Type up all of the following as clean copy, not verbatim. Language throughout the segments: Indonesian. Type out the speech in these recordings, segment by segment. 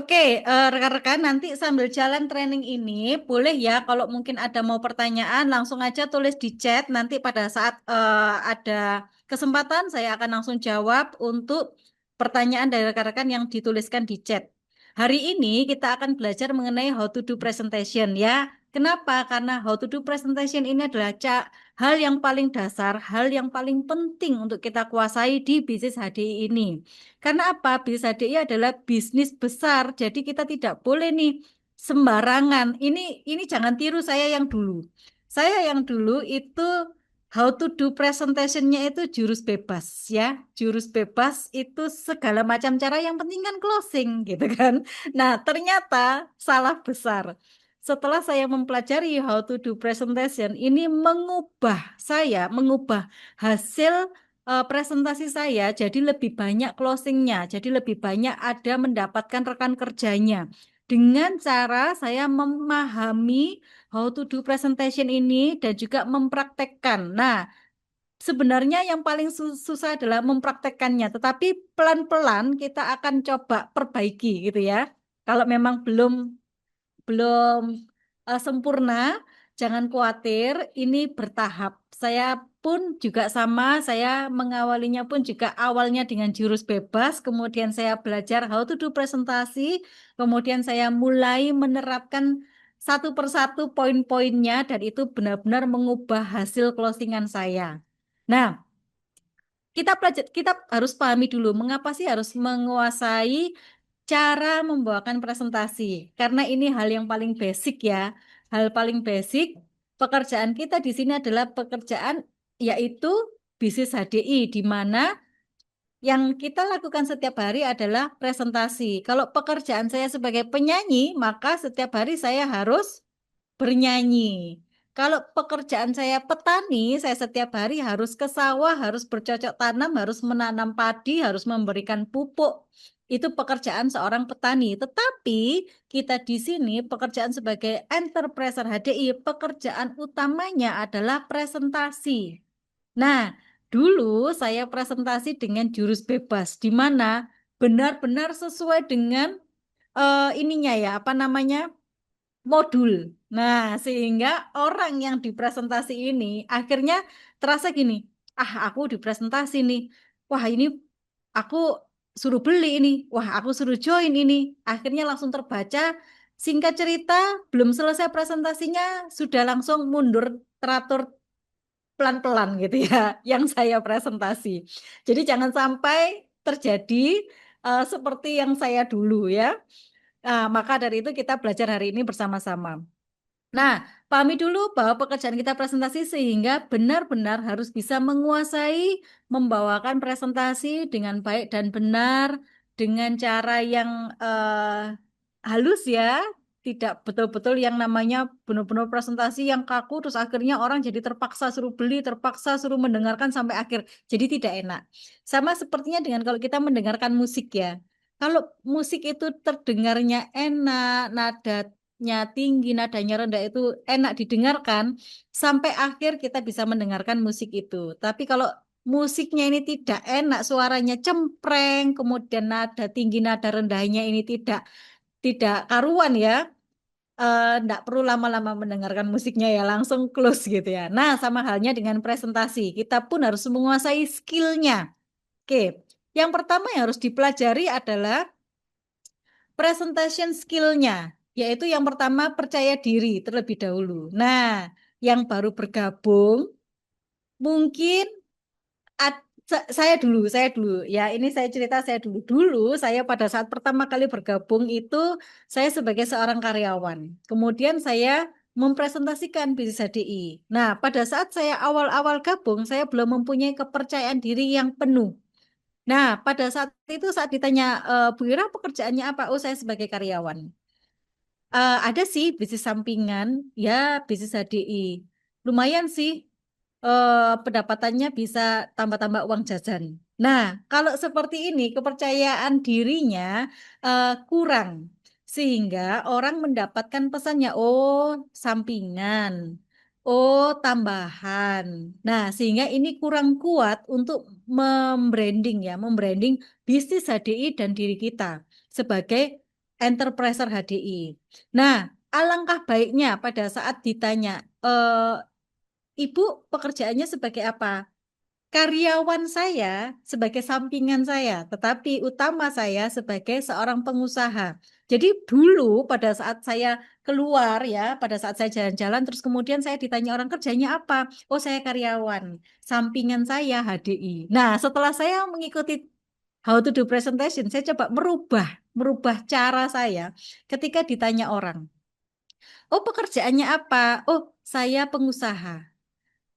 Oke, rekan-rekan nanti sambil jalan training ini boleh ya kalau mungkin ada mau pertanyaan langsung aja tulis di chat. Nanti pada saat ada kesempatan saya akan langsung jawab untuk pertanyaan dari rekan-rekan yang dituliskan di chat. Hari ini kita akan belajar mengenai how to do presentation ya. Kenapa? Karena how to do presentation ini adalah hal yang paling dasar, hal yang paling penting untuk kita kuasai di bisnis HDI ini. Karena apa? Bisnis HDI adalah bisnis besar, jadi kita tidak boleh nih sembarangan. Ini jangan tiru saya yang dulu. Saya yang dulu itu how to do presentation-nya itu jurus bebas ya. Jurus bebas itu segala macam cara yang penting kan closing gitu kan. Nah, ternyata salah besar. Setelah saya mempelajari how to do presentation, ini mengubah hasil presentasi saya jadi lebih banyak closingnya, jadi lebih banyak ada mendapatkan rekan kerjanya. Dengan cara saya memahami how to do presentation ini dan juga mempraktekkan. Nah, sebenarnya yang paling susah adalah mempraktekkannya, tetapi pelan-pelan kita akan coba perbaiki gitu ya. Kalau memang belum belum sempurna, jangan khawatir, ini bertahap. Saya pun juga sama, saya mengawalinya pun juga awalnya dengan jurus bebas, kemudian saya belajar how to do presentasi, kemudian saya mulai menerapkan satu persatu poin-poinnya dan itu benar-benar mengubah hasil closingan saya. Nah, kita harus pahami dulu mengapa sih harus menguasai cara membawakan presentasi. Karena ini hal yang paling basic ya. Hal paling basic pekerjaan kita di sini adalah pekerjaan yaitu bisnis HDI di mana yang kita lakukan setiap hari adalah presentasi. Kalau pekerjaan saya sebagai penyanyi, maka setiap hari saya harus bernyanyi. Kalau pekerjaan saya petani, saya setiap hari harus ke sawah, harus bercocok tanam, harus menanam padi, harus memberikan pupuk. Itu pekerjaan seorang petani. Tetapi kita di sini pekerjaan sebagai entrepreneur HDI, pekerjaan utamanya adalah presentasi. Nah, dulu saya presentasi dengan jurus bebas, di mana benar-benar sesuai dengan ininya ya, apa namanya? Modul. Nah, sehingga orang yang dipresentasi ini akhirnya terasa gini, ah aku dipresentasi nih, wah ini aku suruh beli ini, wah aku suruh join ini. Akhirnya langsung terbaca, singkat cerita, belum selesai presentasinya, sudah langsung mundur teratur pelan-pelan gitu ya, yang saya presentasi. Jadi jangan sampai terjadi seperti yang saya dulu ya. Nah, maka dari itu kita belajar hari ini bersama-sama. Nah, pahami dulu bahwa pekerjaan kita presentasi sehingga benar-benar harus bisa menguasai membawakan presentasi dengan baik dan benar, dengan cara yang halus ya, tidak betul-betul yang namanya benar-benar presentasi yang kaku, terus akhirnya orang jadi terpaksa suruh beli, terpaksa suruh mendengarkan sampai akhir. Jadi tidak enak. Sama sepertinya dengan kalau kita mendengarkan musik ya. Kalau musik itu terdengarnya enak, nadanya tinggi, nadanya rendah itu enak didengarkan, sampai akhir kita bisa mendengarkan musik itu. Tapi kalau musiknya ini tidak enak, suaranya cempreng, kemudian nada tinggi, nada rendahnya ini tidak karuan ya, enggak perlu lama-lama mendengarkan musiknya ya, langsung close gitu ya. Nah, sama halnya dengan presentasi, kita pun harus menguasai skillnya. Oke, yang pertama yang harus dipelajari adalah presentation skill-nya, yaitu yang pertama percaya diri terlebih dahulu. Nah, yang baru bergabung mungkin saya dulu ya, ini saya cerita saya dulu. Dulu saya pada saat pertama kali bergabung itu saya sebagai seorang karyawan. Kemudian saya mempresentasikan bisnis HDI. Nah, pada saat saya awal-awal gabung, saya belum mempunyai kepercayaan diri yang penuh. Nah, pada saat itu saat ditanya, Bu Ira pekerjaannya apa? Oh, saya sebagai karyawan. Ada sih bisnis sampingan, ya bisnis HDI. Lumayan sih, pendapatannya bisa tambah-tambah uang jajan. Nah, kalau seperti ini kepercayaan dirinya kurang, sehingga orang mendapatkan pesannya, oh sampingan, oh tambahan. Nah, sehingga ini kurang kuat untuk membranding ya, membranding bisnis HDI dan diri kita sebagai enterpriser HDI. Nah, alangkah baiknya pada saat ditanya, Ibu pekerjaannya sebagai apa? Karyawan saya sebagai sampingan saya, tetapi utama saya sebagai seorang pengusaha. Jadi dulu pada saat saya keluar ya, pada saat saya jalan-jalan, terus kemudian saya ditanya orang kerjanya apa? Oh, saya karyawan. Sampingan saya HDI. Nah, setelah saya mengikuti How to do presentation, saya coba merubah cara saya ketika ditanya orang. Oh, pekerjaannya apa? Oh, saya pengusaha.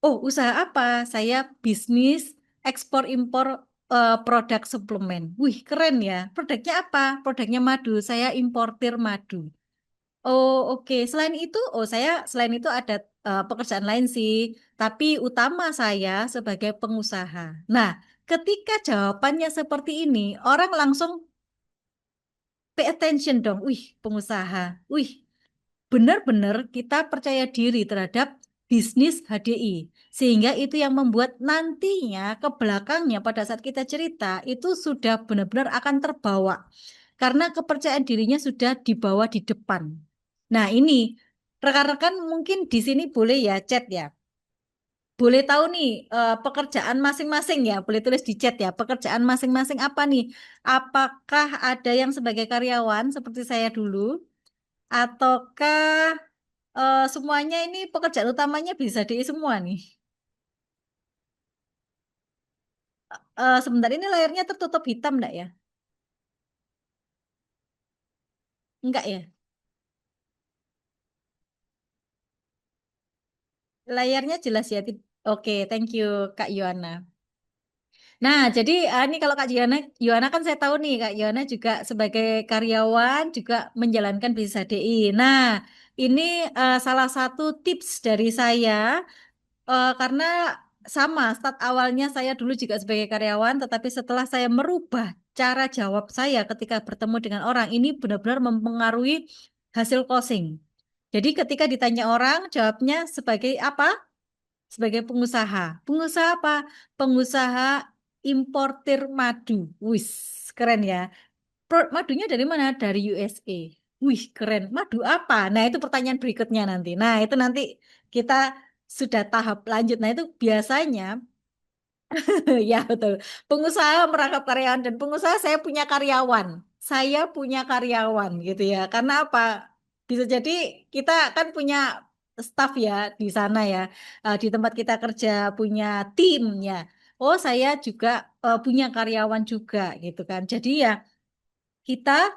Oh, usaha apa? Saya bisnis ekspor impor produk suplemen. Wih, keren ya. Produknya apa? Produknya madu. Saya importir madu. Oh, oke. Selain itu ada pekerjaan lain sih. Tapi utama saya sebagai pengusaha. Nah, ketika jawabannya seperti ini, orang langsung pay attention dong. Wih, pengusaha. Wih, benar-benar kita percaya diri terhadap bisnis HDI. Sehingga itu yang membuat nantinya ke belakangnya pada saat kita cerita itu sudah benar-benar akan terbawa. Karena kepercayaan dirinya sudah dibawa di depan. Nah ini, rekan-rekan mungkin di sini boleh ya chat ya. Boleh tahu nih pekerjaan masing-masing ya, boleh tulis di chat ya. Pekerjaan masing-masing apa nih? Apakah ada yang sebagai karyawan seperti saya dulu? Ataukah semuanya ini pekerjaan utamanya bisa di semua nih. Sebentar ini layarnya tertutup hitam enggak ya? Enggak ya? Layarnya jelas ya. Oke, thank you Kak Yohana. Nah, jadi ini kalau Kak Yohana kan saya tahu nih Kak Yohana juga sebagai karyawan juga menjalankan bisnis HDI. Nah, ini salah satu tips dari saya. Karena sama, start awalnya saya dulu juga sebagai karyawan, tetapi setelah saya merubah cara jawab saya ketika bertemu dengan orang, ini benar-benar mempengaruhi hasil closing. Jadi ketika ditanya orang, jawabnya sebagai apa? Sebagai pengusaha. Pengusaha apa? Pengusaha importir madu. Wis, keren ya. Madunya dari mana? Dari USA. Wih, keren. Madu apa? Nah, itu pertanyaan berikutnya nanti. Nah, itu nanti kita sudah tahap lanjut. Nah, itu biasanya, ya betul. Pengusaha merangkap karyawan dan pengusaha saya punya karyawan. Saya punya karyawan gitu ya. Karena apa? Bisa jadi kita kan punya staff ya di sana ya. Di tempat kita kerja punya tim ya. Oh, saya juga punya karyawan juga gitu kan. Jadi ya kita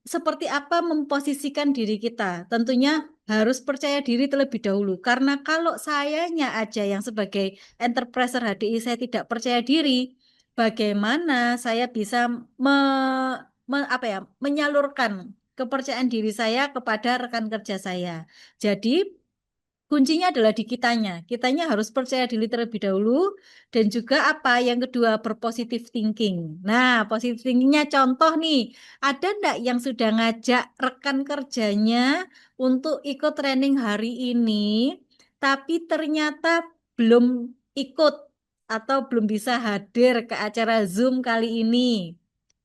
seperti apa memposisikan diri kita. Tentunya harus percaya diri terlebih dahulu. Karena kalau sayanya aja yang sebagai enterpriser HDI saya tidak percaya diri, bagaimana saya bisa apa ya, menyalurkan kepercayaan diri saya kepada rekan kerja saya. Jadi kuncinya adalah di kitanya. Kitanya harus percaya diri terlebih dahulu dan juga apa? Yang kedua, berpositif thinking. Nah, positif thinkingnya contoh nih, ada enggak yang sudah ngajak rekan kerjanya untuk ikut training hari ini, tapi ternyata belum ikut atau belum bisa hadir ke acara Zoom kali ini.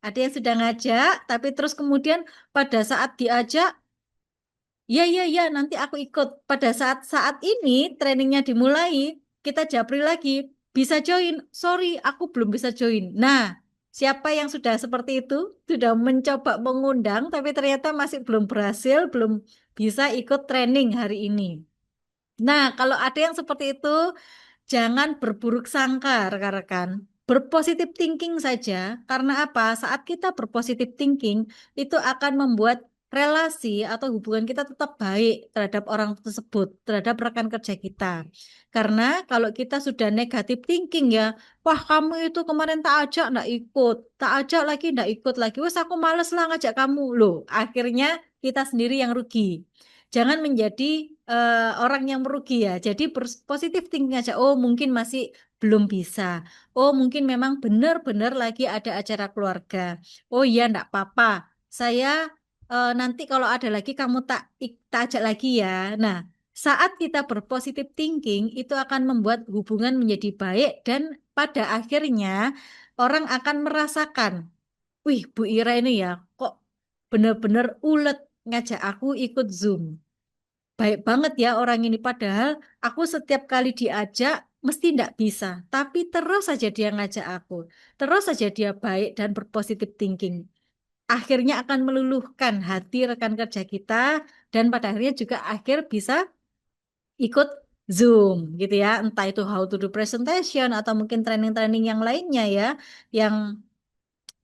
Ada yang sudah ngajak, tapi terus kemudian pada saat diajak ya, ya, ya, nanti aku ikut. Pada saat ini trainingnya dimulai, kita japri lagi. Bisa join? Sorry, aku belum bisa join. Nah, siapa yang sudah seperti itu? Sudah mencoba mengundang, tapi ternyata masih belum berhasil, belum bisa ikut training hari ini. Nah, kalau ada yang seperti itu, jangan berburuk sangka, rekan-rekan. Berpositif thinking saja, karena apa? Saat kita berpositif thinking, itu akan membuat relasi atau hubungan kita tetap baik terhadap orang tersebut, terhadap rekan kerja kita. Karena kalau kita sudah negatif thinking ya, wah kamu itu kemarin tak ajak ndak ikut, tak ajak lagi ndak ikut lagi, wes aku males lah ngajak kamu. Loh, akhirnya kita sendiri yang rugi. Jangan menjadi orang yang merugi ya. Jadi positif thinking aja. Oh, mungkin masih belum bisa. Oh, mungkin memang benar-benar lagi ada acara keluarga. Oh iya, enggak apa-apa. Saya nanti kalau ada lagi kamu tak ajak lagi ya. Nah, saat kita berpositif thinking itu akan membuat hubungan menjadi baik dan pada akhirnya orang akan merasakan, wih, Bu Ira ini ya, kok bener-bener ulet ngajak aku ikut Zoom. Baik banget ya orang ini. Padahal aku setiap kali diajak mesti tidak bisa. Tapi terus saja dia ngajak aku. Terus saja dia baik dan berpositif thinking. Akhirnya akan meluluhkan hati rekan kerja kita. Dan pada akhirnya juga akhir bisa ikut Zoom gitu ya. Entah itu how to do presentation atau mungkin training-training yang lainnya ya. Yang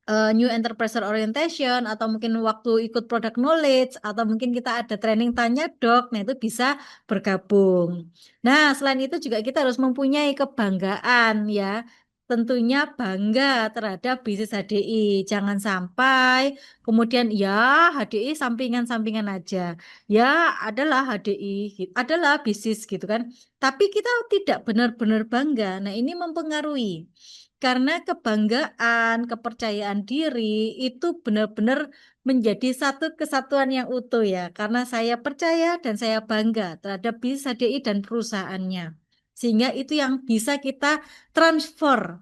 New Enterprise Orientation atau mungkin waktu ikut product knowledge atau mungkin kita ada training tanya dok, nah itu bisa bergabung. Nah, selain itu juga kita harus mempunyai kebanggaan ya. Tentunya bangga terhadap bisnis HDI. Jangan sampai kemudian ya HDI sampingan-sampingan aja. Ya adalah HDI, adalah bisnis gitu kan. Tapi kita tidak benar-benar bangga. Nah, ini mempengaruhi. Karena kebanggaan, kepercayaan diri itu benar-benar menjadi satu kesatuan yang utuh ya. Karena saya percaya dan saya bangga terhadap bisnis HDI dan perusahaannya. Sehingga itu yang bisa kita transfer.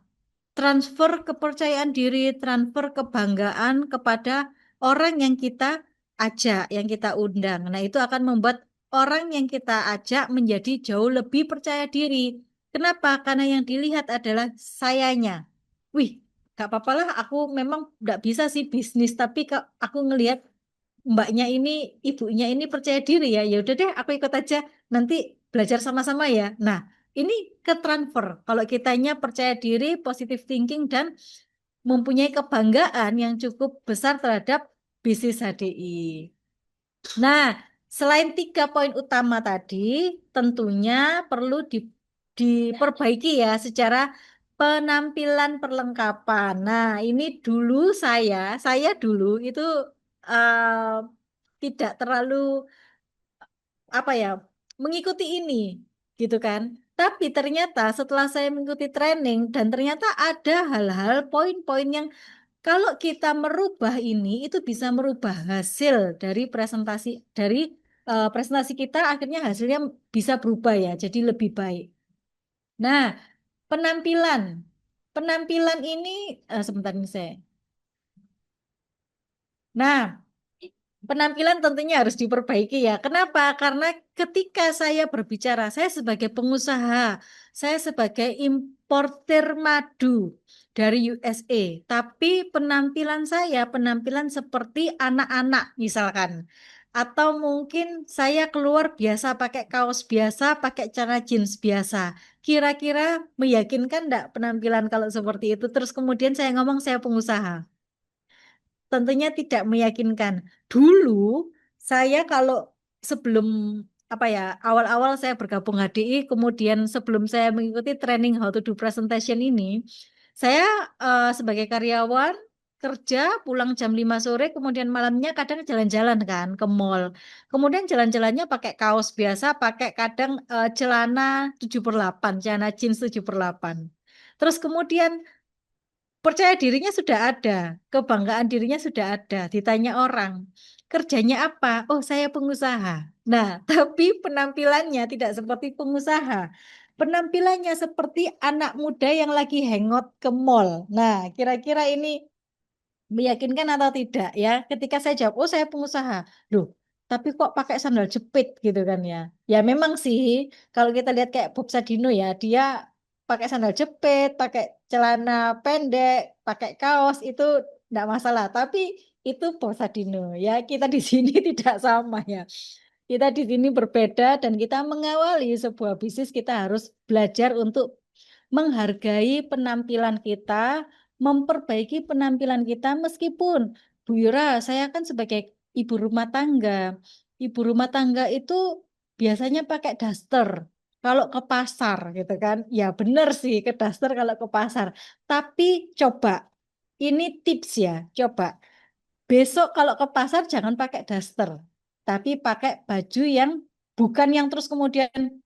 Transfer kepercayaan diri, transfer kebanggaan kepada orang yang kita ajak, yang kita undang. Nah, itu akan membuat orang yang kita ajak menjadi jauh lebih percaya diri. Kenapa? Karena yang dilihat adalah sayanya. Wih, gak apa-apa lah, aku memang nggak bisa sih bisnis, tapi aku ngelihat mbaknya ini, ibunya ini percaya diri ya. Ya udah deh, aku ikut aja. Nanti belajar sama-sama ya. Nah, ini ke transfer. Kalau kitanya percaya diri, positive thinking dan mempunyai kebanggaan yang cukup besar terhadap bisnis HDI. Nah, selain 3 poin utama tadi, tentunya perlu diperbaiki ya secara penampilan perlengkapan. Nah, ini dulu saya dulu itu eh, tidak terlalu apa ya mengikuti ini gitu kan. Tapi ternyata setelah saya mengikuti training dan ternyata ada hal-hal poin-poin yang kalau kita merubah ini itu bisa merubah hasil dari presentasi kita akhirnya hasilnya bisa berubah ya jadi lebih baik. Nah, penampilan. Penampilan ini sebentar ini saya. Nah, penampilan tentunya harus diperbaiki ya. Kenapa? Karena ketika saya berbicara, saya sebagai pengusaha, saya sebagai importer madu dari USA, tapi penampilan saya penampilan seperti anak-anak misalkan. Atau mungkin saya keluar biasa pakai kaos biasa, pakai celana jeans biasa. Kira-kira meyakinkan enggak penampilan kalau seperti itu? Terus kemudian saya ngomong saya pengusaha. Tentunya tidak meyakinkan. Dulu saya kalau sebelum apa ya awal-awal saya bergabung HDI, kemudian sebelum saya mengikuti training how to do presentation ini, saya sebagai karyawan kerja pulang jam 5 sore, kemudian malamnya kadang jalan-jalan kan ke mall. Kemudian jalan-jalannya pakai kaos biasa, pakai kadang celana 7/8, celana jeans 7/8. Terus kemudian percaya dirinya sudah ada, kebanggaan dirinya sudah ada. Ditanya orang, kerjanya apa? Oh, saya pengusaha. Nah, tapi penampilannya tidak seperti pengusaha. Penampilannya seperti anak muda yang lagi hangout ke mall. Nah, kira-kira ini meyakinkan atau tidak ya? Ketika saya jawab, oh saya pengusaha. Loh, tapi kok pakai sandal jepit gitu kan ya? Ya memang sih, kalau kita lihat kayak Bob Sadino ya, dia pakai sandal jepit, pakai celana pendek, pakai kaos itu enggak masalah. Tapi itu Bob Sadino ya, kita di sini tidak sama ya. Kita di sini berbeda dan kita mengawali sebuah bisnis kita harus belajar untuk menghargai penampilan kita, memperbaiki penampilan kita meskipun Bu Yura, saya kan sebagai ibu rumah tangga. Ibu rumah tangga itu biasanya pakai daster kalau ke pasar gitu kan. Ya benar sih ke daster kalau ke pasar. Tapi coba ini tips ya, coba besok kalau ke pasar jangan pakai daster, tapi pakai baju yang bukan yang terus kemudian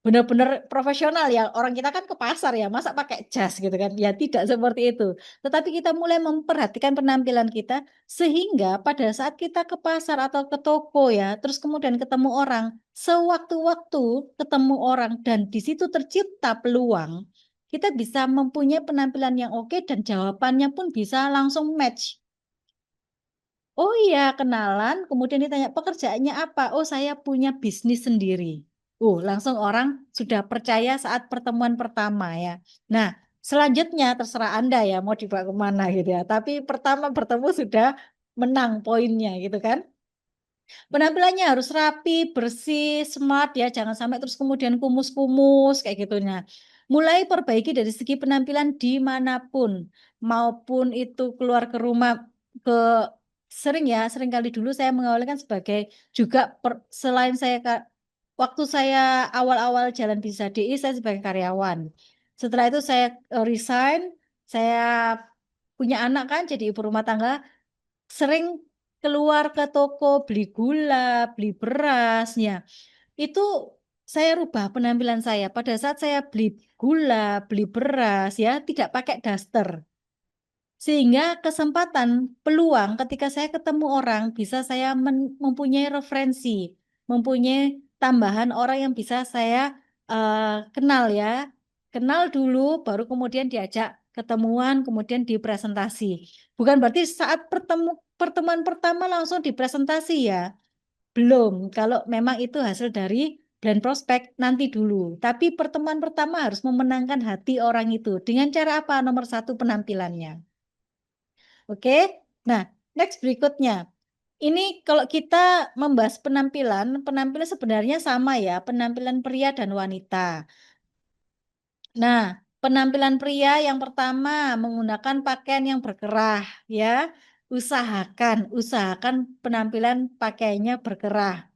benar-benar profesional ya. Orang kita kan ke pasar ya, masa pakai jas gitu kan? Ya tidak seperti itu. Tetapi kita mulai memperhatikan penampilan kita sehingga pada saat kita ke pasar atau ke toko ya, terus kemudian ketemu orang, sewaktu-waktu ketemu orang dan di situ tercipta peluang, kita bisa mempunyai penampilan yang oke dan jawabannya pun bisa langsung match. Oh iya, kenalan, kemudian ditanya pekerjaannya apa? Oh, saya punya bisnis sendiri. Langsung orang sudah percaya saat pertemuan pertama ya. Nah, selanjutnya terserah Anda ya mau dibawa kemana gitu ya. Tapi pertama bertemu sudah menang poinnya gitu kan. Penampilannya harus rapi, bersih, smart ya, jangan sampai terus kemudian kumus-kumus kayak gitu. Nah, mulai perbaiki dari segi penampilan dimanapun, maupun itu keluar ke rumah ke sering ya, sering kali dulu saya mengawali kan sebagai juga selain saya waktu saya awal-awal jalan Bisa DI saya sebagai karyawan. Setelah itu saya resign, saya punya anak kan jadi ibu rumah tangga. Sering keluar ke toko beli gula, beli berasnya. Itu saya rubah penampilan saya. Pada saat saya beli gula, beli beras ya, tidak pakai daster. Sehingga kesempatan, peluang ketika saya ketemu orang bisa saya mempunyai referensi, mempunyai tambahan orang yang bisa saya kenal ya. Kenal dulu baru kemudian diajak ketemuan, kemudian dipresentasi. Bukan berarti saat pertemuan pertama langsung dipresentasi ya. Belum. Kalau memang itu hasil dari brand prospek nanti dulu. Tapi pertemuan pertama harus memenangkan hati orang itu. Dengan cara apa? Nomor satu penampilannya. Oke. Nah, next berikutnya. Ini kalau kita membahas penampilan, penampilan sebenarnya sama ya, penampilan pria dan wanita. Nah, penampilan pria yang pertama menggunakan pakaian yang berkerah ya. Usahakan penampilan pakaiannya berkerah.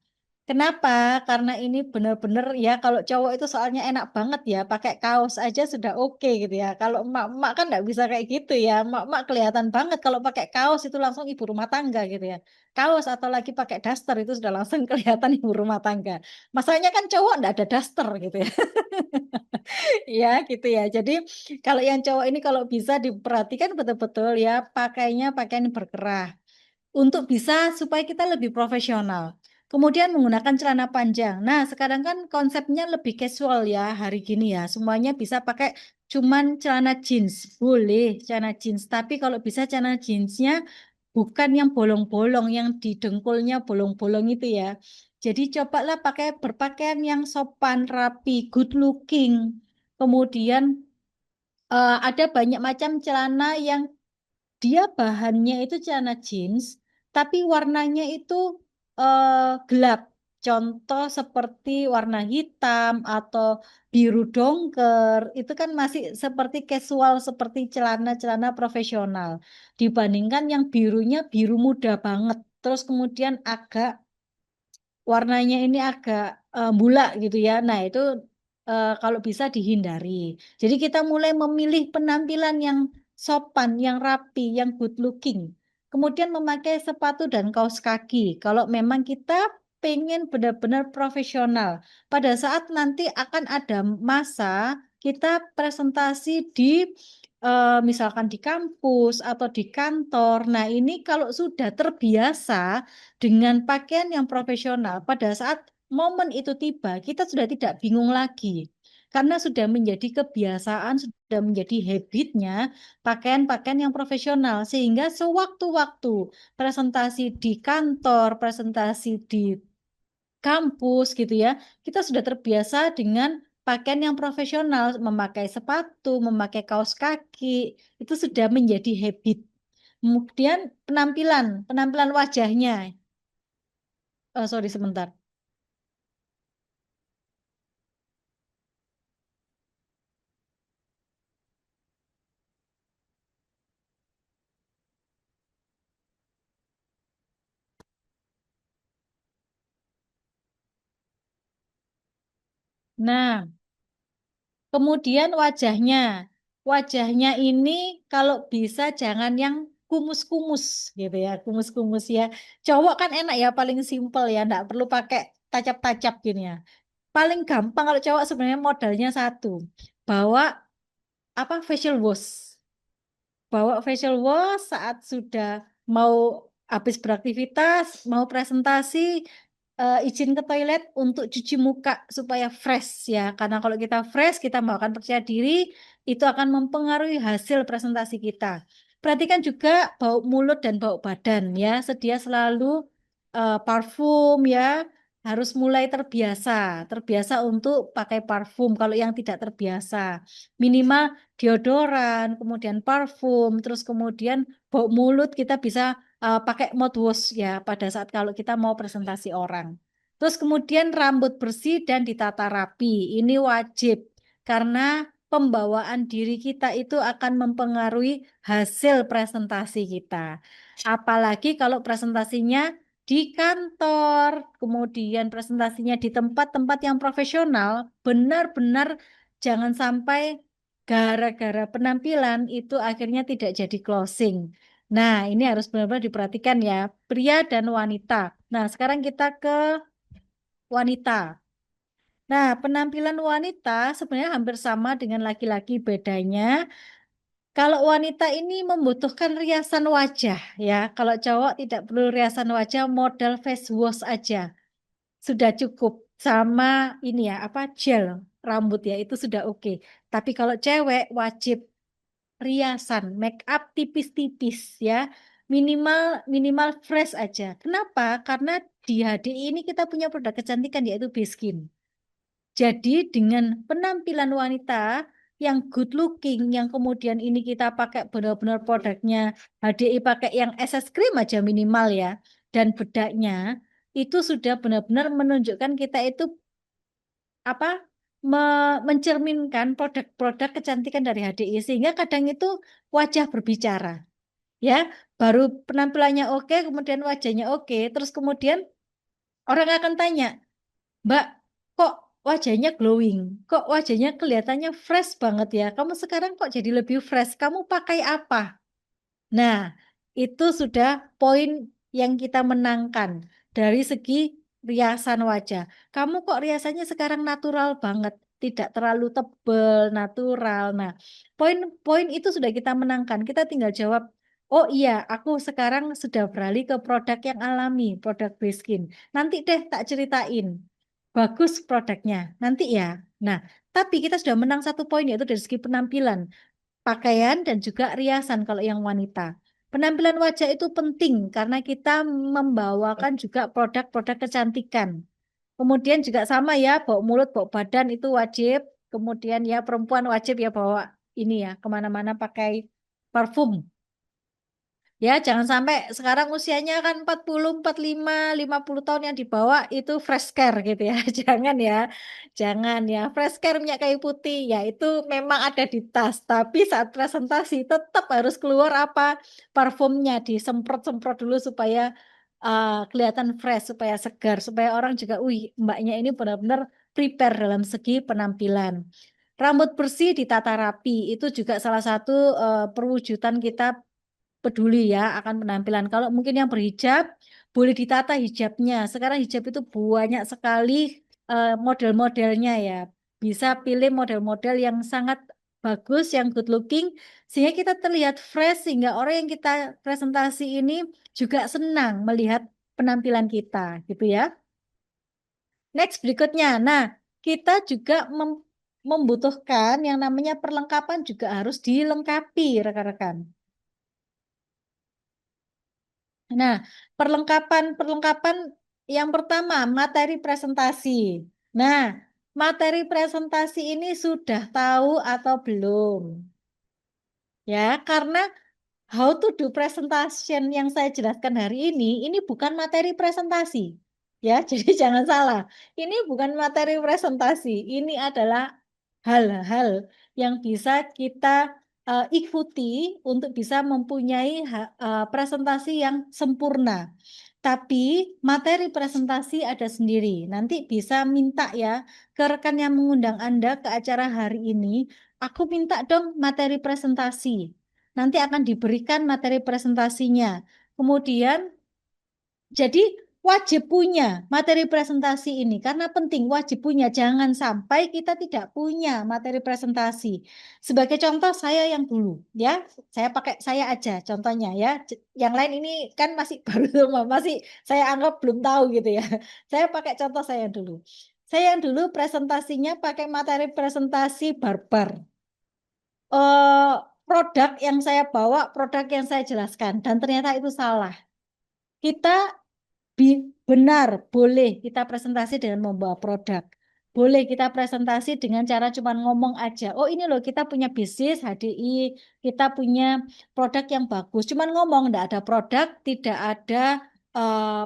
Kenapa? Karena ini benar-benar ya kalau cowok itu soalnya enak banget ya pakai kaos aja sudah oke gitu ya. Kalau emak-emak kan nggak bisa kayak gitu ya. Emak-emak kelihatan banget kalau pakai kaos itu langsung ibu rumah tangga gitu ya. Kaos atau lagi pakai daster itu sudah langsung kelihatan ibu rumah tangga. Masalahnya kan cowok nggak ada daster gitu ya. Ya gitu ya. Jadi kalau yang cowok ini kalau bisa diperhatikan betul-betul ya pakainya pakaian yang berkerah untuk bisa supaya kita lebih profesional. Kemudian menggunakan celana panjang. Nah, sekarang kan konsepnya lebih casual ya hari gini ya. Semuanya bisa pakai cuman celana jeans. Boleh celana jeans, tapi kalau bisa celana jeansnya bukan yang bolong-bolong, yang di dengkulnya bolong-bolong itu ya. Jadi cobalah pakai berpakaian yang sopan, rapi, good looking. Kemudian ada banyak macam celana yang dia bahannya itu celana jeans, tapi warnanya itu gelap. Contoh seperti warna hitam atau biru dongker, itu kan masih seperti casual, seperti celana-celana profesional. Dibandingkan yang birunya biru muda banget, terus kemudian agak warnanya ini agak bulat gitu ya. Nah, itu kalau bisa dihindari. Jadi kita mulai memilih penampilan yang sopan, yang rapi, yang good looking. Kemudian memakai sepatu dan kaos kaki. Kalau memang kita pengen benar-benar profesional. Pada saat nanti akan ada masa kita presentasi di misalkan di kampus atau di kantor. Nah, ini kalau sudah terbiasa dengan pakaian yang profesional, pada saat momen itu tiba, kita sudah tidak bingung lagi. Karena sudah menjadi kebiasaan, sudah menjadi habitnya pakaian-pakaian yang profesional. Sehingga sewaktu-waktu presentasi di kantor, presentasi di kampus gitu ya, kita sudah terbiasa dengan pakaian yang profesional, memakai sepatu, memakai kaos kaki, itu sudah menjadi habit. Kemudian penampilan wajahnya. Sorry sebentar. Nah, kemudian wajahnya. Wajahnya ini kalau bisa jangan yang kumus-kumus gitu ya, kumus-kumus ya. Cowok kan enak ya, paling simpel ya, enggak perlu pakai tacap-tacap gini ya. Paling gampang kalau cowok sebenarnya modalnya satu. Bawa apa facial wash. Bawa facial wash saat sudah mau habis beraktivitas, mau presentasi, izin ke toilet untuk cuci muka supaya fresh ya. Karena kalau kita fresh, kita mau akan percaya diri, itu akan mempengaruhi hasil presentasi kita. Perhatikan juga bau mulut dan bau badan ya. Sedia selalu parfum ya. Harus mulai terbiasa untuk pakai parfum kalau yang tidak terbiasa. Minimal deodoran, kemudian parfum, terus kemudian bau mulut kita bisa pakai mouthwash ya pada saat kalau kita mau presentasi orang. Terus kemudian rambut bersih dan ditata rapi. Ini wajib karena pembawaan diri kita itu akan mempengaruhi hasil presentasi kita. Apalagi kalau presentasinya di kantor, kemudian presentasinya di tempat-tempat yang profesional, benar-benar jangan sampai gara-gara penampilan itu akhirnya tidak jadi closing. Nah, ini harus benar-benar diperhatikan ya, pria dan wanita. Nah, sekarang kita ke wanita. Nah, penampilan wanita sebenarnya hampir sama dengan laki-laki. Bedanya, kalau wanita ini membutuhkan riasan wajah ya. Kalau cowok tidak perlu riasan wajah, modal face wash aja. Sudah cukup sama ini ya, apa gel rambut ya, itu sudah oke. Tapi kalau cewek wajib riasan, make up tipis-tipis ya. Minimal minimal fresh aja. Kenapa? Karena di HDI ini kita punya produk kecantikan yaitu Beskin. Jadi dengan penampilan wanita yang good looking, yang kemudian ini kita pakai benar-benar produknya HDI pakai yang SS cream aja minimal ya, dan bedaknya itu sudah benar-benar menunjukkan kita itu apa mencerminkan produk-produk kecantikan dari HDI sehingga kadang itu wajah berbicara ya, baru penampilannya oke, kemudian wajahnya oke, terus kemudian orang akan tanya, Mbak, kok wajahnya glowing? Kok wajahnya kelihatannya fresh banget ya? Kamu sekarang kok jadi lebih fresh? Kamu pakai apa? Nah, itu sudah poin yang kita menangkan dari segi riasan wajah. Kamu kok riasannya sekarang natural banget, tidak terlalu tebal, natural. Nah, poin-poin itu sudah kita menangkan. Kita tinggal jawab, oh iya, aku sekarang sudah beralih ke produk yang alami, produk Beskin. Nanti deh tak ceritain. Bagus produknya, nanti ya. Nah, tapi kita sudah menang satu poin yaitu dari segi penampilan pakaian dan juga riasan kalau yang wanita. Penampilan wajah itu penting karena kita membawakan juga produk-produk kecantikan. Kemudian juga sama ya, bau mulut, bau badan itu wajib. Kemudian ya perempuan wajib ya bawa ini ya kemana-mana pakai parfum. Ya, jangan sampai sekarang usianya kan 40, 45, 50 tahun yang dibawa itu fresh care gitu ya. Jangan ya. Jangan ya. Fresh care minyak kayu putih ya itu memang ada di tas, tapi saat presentasi tetap harus keluar apa? Parfumnya disemprot-semprot dulu supaya kelihatan fresh, supaya segar, supaya orang juga, "Wih, Mbaknya ini benar-benar prepare dalam segi penampilan." Rambut bersih ditata rapi, itu juga salah satu perwujudan kita peduli ya akan penampilan. Kalau mungkin yang berhijab, boleh ditata hijabnya. Sekarang hijab itu banyak sekali model-modelnya ya. Bisa pilih model-model yang sangat bagus, yang good looking, sehingga kita terlihat fresh, sehingga orang yang kita presentasi ini juga senang melihat penampilan kita, gitu ya. Next berikutnya, nah kita juga membutuhkan yang namanya perlengkapan juga harus dilengkapi, rekan-rekan. Nah, perlengkapan yang pertama materi presentasi. Nah, materi presentasi ini sudah tahu atau belum? Ya, karena how to do presentation yang saya jelaskan hari ini bukan materi presentasi. Ya, jadi jangan salah. Ini bukan materi presentasi. Ini adalah hal-hal yang bisa kita ikuti untuk bisa mempunyai presentasi yang sempurna. Tapi materi presentasi ada sendiri. Nanti bisa minta ya ke rekan yang mengundang Anda ke acara hari ini, aku minta dong materi presentasi. Nanti akan diberikan materi presentasinya. Kemudian jadi wajib punya materi presentasi ini karena penting wajib punya. Jangan sampai kita tidak punya materi presentasi. Sebagai contoh saya yang dulu ya, saya pakai saya aja contohnya ya. Yang lain ini kan masih baru semua, masih saya anggap belum tahu gitu ya. Saya pakai contoh saya yang dulu. Saya yang dulu presentasinya pakai materi presentasi barbar. eh produk yang saya bawa, produk yang saya jelaskan, dan ternyata itu salah. Kita benar, boleh kita presentasi dengan membawa produk. Boleh kita presentasi dengan cara cuma ngomong aja. Oh ini loh kita punya bisnis HDI, kita punya produk yang bagus. Cuman ngomong, tidak ada produk, tidak ada eh,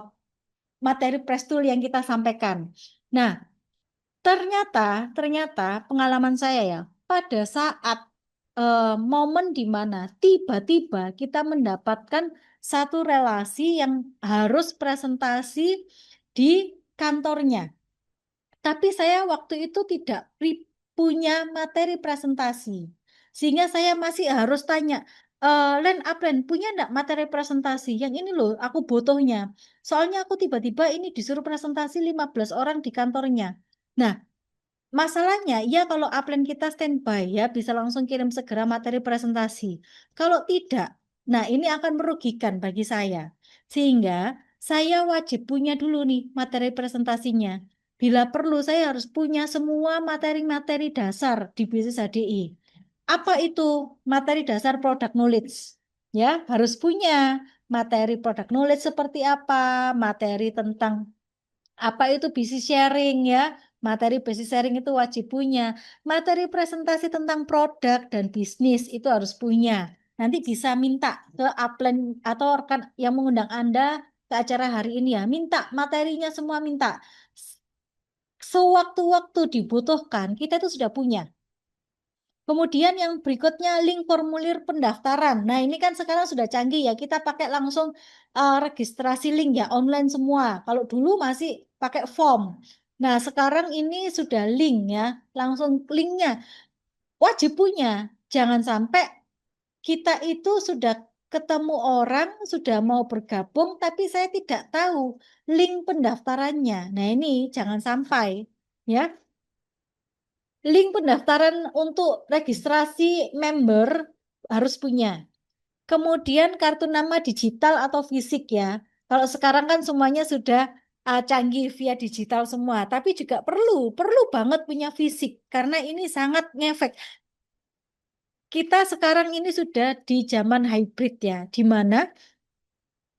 materi press tool yang kita sampaikan. Nah, ternyata pengalaman saya ya, pada saat momen di mana tiba-tiba kita mendapatkan satu relasi yang harus presentasi di kantornya. Tapi saya waktu itu tidak punya materi presentasi. Sehingga saya masih harus tanya, Len, Aplen, punya enggak materi presentasi? Yang ini loh, aku butuhnya. Soalnya aku tiba-tiba ini disuruh presentasi 15 orang di kantornya. Nah, masalahnya, ya kalau upline kita standby ya bisa langsung kirim segera materi presentasi. Kalau tidak, nah ini akan merugikan bagi saya. Sehingga saya wajib punya dulu nih materi presentasinya. Bila perlu saya harus punya semua materi-materi dasar di bisnis HDI. Apa itu materi dasar product knowledge? Ya, harus punya materi product knowledge seperti apa, materi tentang apa itu bisnis sharing ya. Materi bisnis sharing itu wajib punya. Materi presentasi tentang produk dan bisnis itu harus punya. Nanti bisa minta ke upline atau rekan yang mengundang Anda ke acara hari ini ya. Minta materinya semua minta. Sewaktu-waktu dibutuhkan, kita itu sudah punya. Kemudian yang berikutnya link formulir pendaftaran. Nah, ini kan sekarang sudah canggih ya. Kita pakai langsung registrasi link ya, online semua. Kalau dulu masih pakai form. Nah, sekarang ini sudah link ya, langsung linknya wajib punya. Jangan sampai kita itu sudah ketemu orang, sudah mau bergabung, tapi saya tidak tahu link pendaftarannya. Nah, ini jangan sampai ya. Link pendaftaran untuk registrasi member harus punya. Kemudian kartu nama digital atau fisik ya. Kalau sekarang kan semuanya sudah canggih via digital semua, tapi juga perlu banget punya fisik karena ini sangat ngefek. Kita sekarang ini sudah di zaman hybrid ya, di mana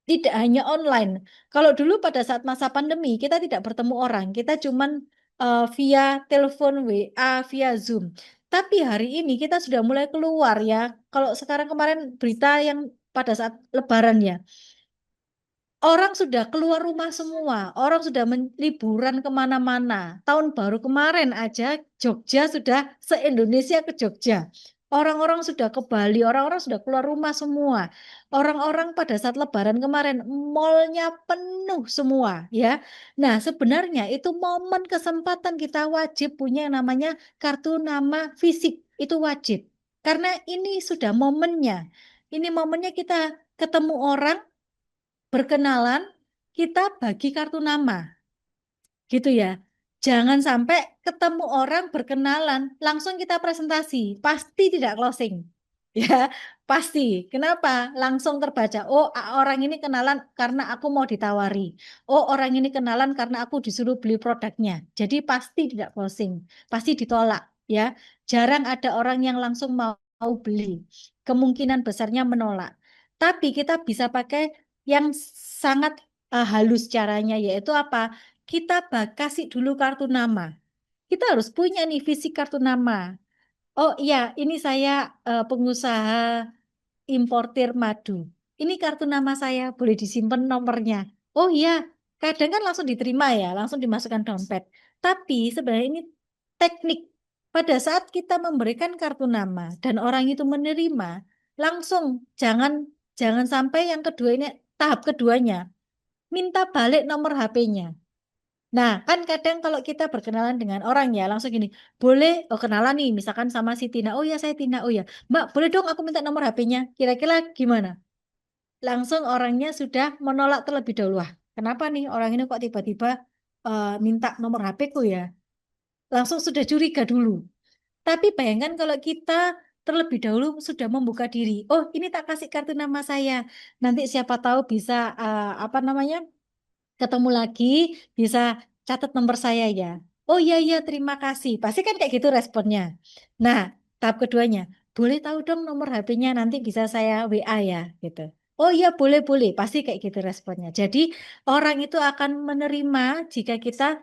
tidak hanya online. Kalau dulu pada saat masa pandemi kita tidak bertemu orang, kita cuman via telepon, WA, via Zoom. Tapi hari ini kita sudah mulai keluar ya. Kalau sekarang kemarin berita yang pada saat Lebaran ya, orang sudah keluar rumah semua, orang sudah liburan kemana-mana. Tahun baru kemarin aja Jogja sudah se-Indonesia ke Jogja. Orang-orang sudah ke Bali, orang-orang sudah keluar rumah semua. Orang-orang pada saat Lebaran kemarin, malnya penuh semua, ya. Nah, sebenarnya itu momen kesempatan kita wajib punya yang namanya kartu nama fisik, itu wajib. Karena ini sudah momennya. Ini momennya kita ketemu orang, berkenalan, kita bagi kartu nama, gitu ya. Jangan sampai ketemu orang berkenalan, langsung kita presentasi, pasti tidak closing. Ya, pasti. Kenapa? Langsung terbaca. Oh, orang ini kenalan karena aku mau ditawari. Oh, orang ini kenalan karena aku disuruh beli produknya. Jadi pasti tidak closing, pasti ditolak. Ya, jarang ada orang yang langsung mau beli. Kemungkinan besarnya menolak. Tapi kita bisa pakai yang sangat halus caranya, yaitu apa? Kita kasih dulu kartu nama. Kita harus punya nih visi kartu nama. Oh iya, ini saya pengusaha importir madu. Ini kartu nama saya, boleh disimpan nomornya. Oh iya, kadang kan langsung diterima ya, langsung dimasukkan dompet. Tapi sebenarnya ini teknik. Pada saat kita memberikan kartu nama dan orang itu menerima, langsung jangan jangan sampai yang kedua ini tahap keduanya minta balik nomor HP-nya. Nah, kan kadang kalau kita berkenalan dengan orang ya, langsung gini, boleh, oh kenalan nih, misalkan sama si Tina, oh ya saya Tina, oh ya, Mbak, boleh dong aku minta nomor HP-nya, kira-kira gimana? Langsung orangnya sudah menolak terlebih dahulu. Wah, kenapa nih orang ini kok tiba-tiba minta nomor HP-ku ya? Langsung sudah curiga dulu. Tapi bayangkan kalau kita terlebih dahulu sudah membuka diri, oh ini tak kasih kartu nama saya, nanti siapa tahu bisa apa namanya? Ketemu lagi, bisa catat nomor saya ya. Oh iya iya terima kasih. Pasti kan kayak gitu responnya. Nah, tahap keduanya. boleh tahu dong nomor HP-nya, nanti bisa saya WA ya gitu. Oh iya, boleh boleh, pasti kayak gitu responnya. Jadi orang itu akan menerima jika kita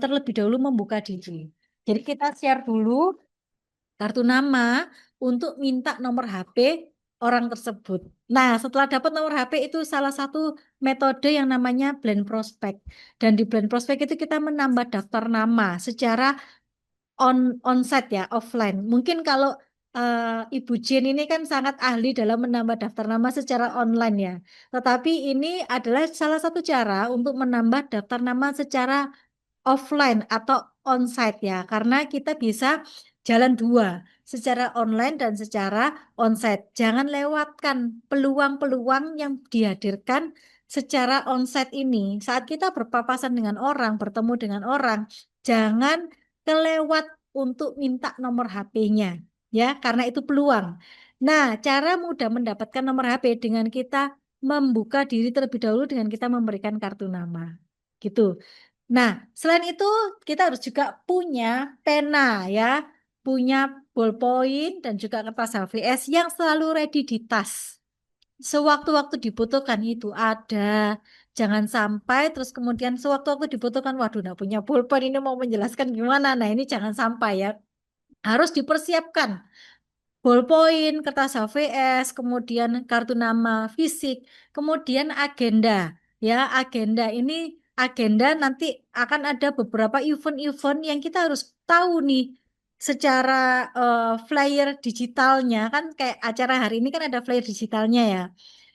terlebih dahulu membuka diri. Jadi kita share dulu kartu nama untuk minta nomor HP orang tersebut. Nah, setelah dapat nomor HP itu salah satu metode yang namanya blend prospect. Dan di blend prospect itu kita menambah daftar nama secara onsite ya, offline. Mungkin kalau Ibu Jane ini kan sangat ahli dalam menambah daftar nama secara online ya. Tetapi ini adalah salah satu cara untuk menambah daftar nama secara offline atau onsite ya, karena kita bisa jalan dua, secara online dan secara onsite. Jangan lewatkan peluang-peluang yang dihadirkan secara onsite ini. Saat kita berpapasan dengan orang, bertemu dengan orang, jangan kelewat untuk minta nomor HP-nya ya, karena itu peluang. Nah, cara mudah mendapatkan nomor HP dengan kita membuka diri terlebih dahulu dengan kita memberikan kartu nama. Gitu. Nah, selain itu kita harus juga punya pena ya, punya ballpoint dan juga kertas HVS yang selalu ready di tas. Sewaktu-waktu dibutuhkan itu ada. Jangan sampai terus kemudian sewaktu-waktu dibutuhkan, waduh, nggak punya ballpoint ini mau menjelaskan gimana. Nah, ini jangan sampai ya. Harus dipersiapkan ballpoint, kertas HVS, kemudian kartu nama fisik, kemudian agenda. Ya, agenda ini agenda nanti akan ada beberapa event-event yang kita harus tahu nih secara flyer digitalnya kan, kayak acara hari ini kan ada flyer digitalnya ya.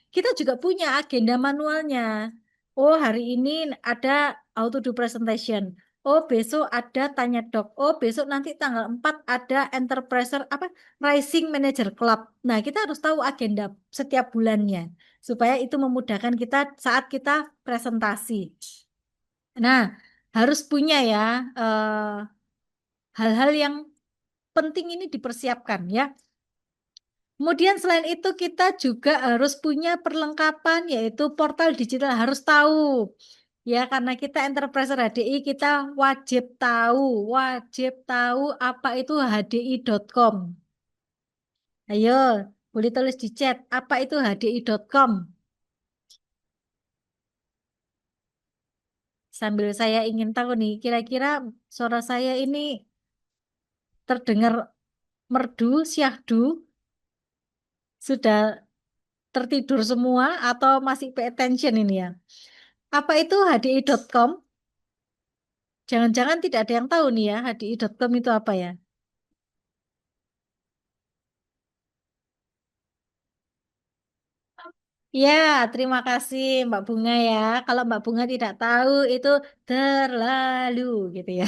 Kita juga punya agenda manualnya. Oh, hari ini ada auto do presentation. Oh, besok ada tanya dok. Oh, besok nanti tanggal 4 ada enterpriser apa Rising Manager Club. Nah, kita harus tahu agenda setiap bulannya supaya itu memudahkan kita saat kita presentasi. Nah, harus punya ya hal-hal yang penting ini dipersiapkan ya. Kemudian selain itu kita juga harus punya perlengkapan yaitu portal digital, harus tahu ya, karena kita enterprise HDI kita wajib tahu apa itu hdi.com. Ayo, boleh tulis di chat apa itu hdi.com. Sambil saya ingin tahu nih, kira-kira suara saya ini terdengar merdu, syahdu, sudah tertidur semua atau masih pay attention ini ya? Apa itu hdi.com? Jangan-jangan tidak ada yang tahu nih ya, hdi.com itu apa ya? Ya, terima kasih Mbak Bunga ya. Kalau Mbak Bunga tidak tahu itu terlalu gitu ya.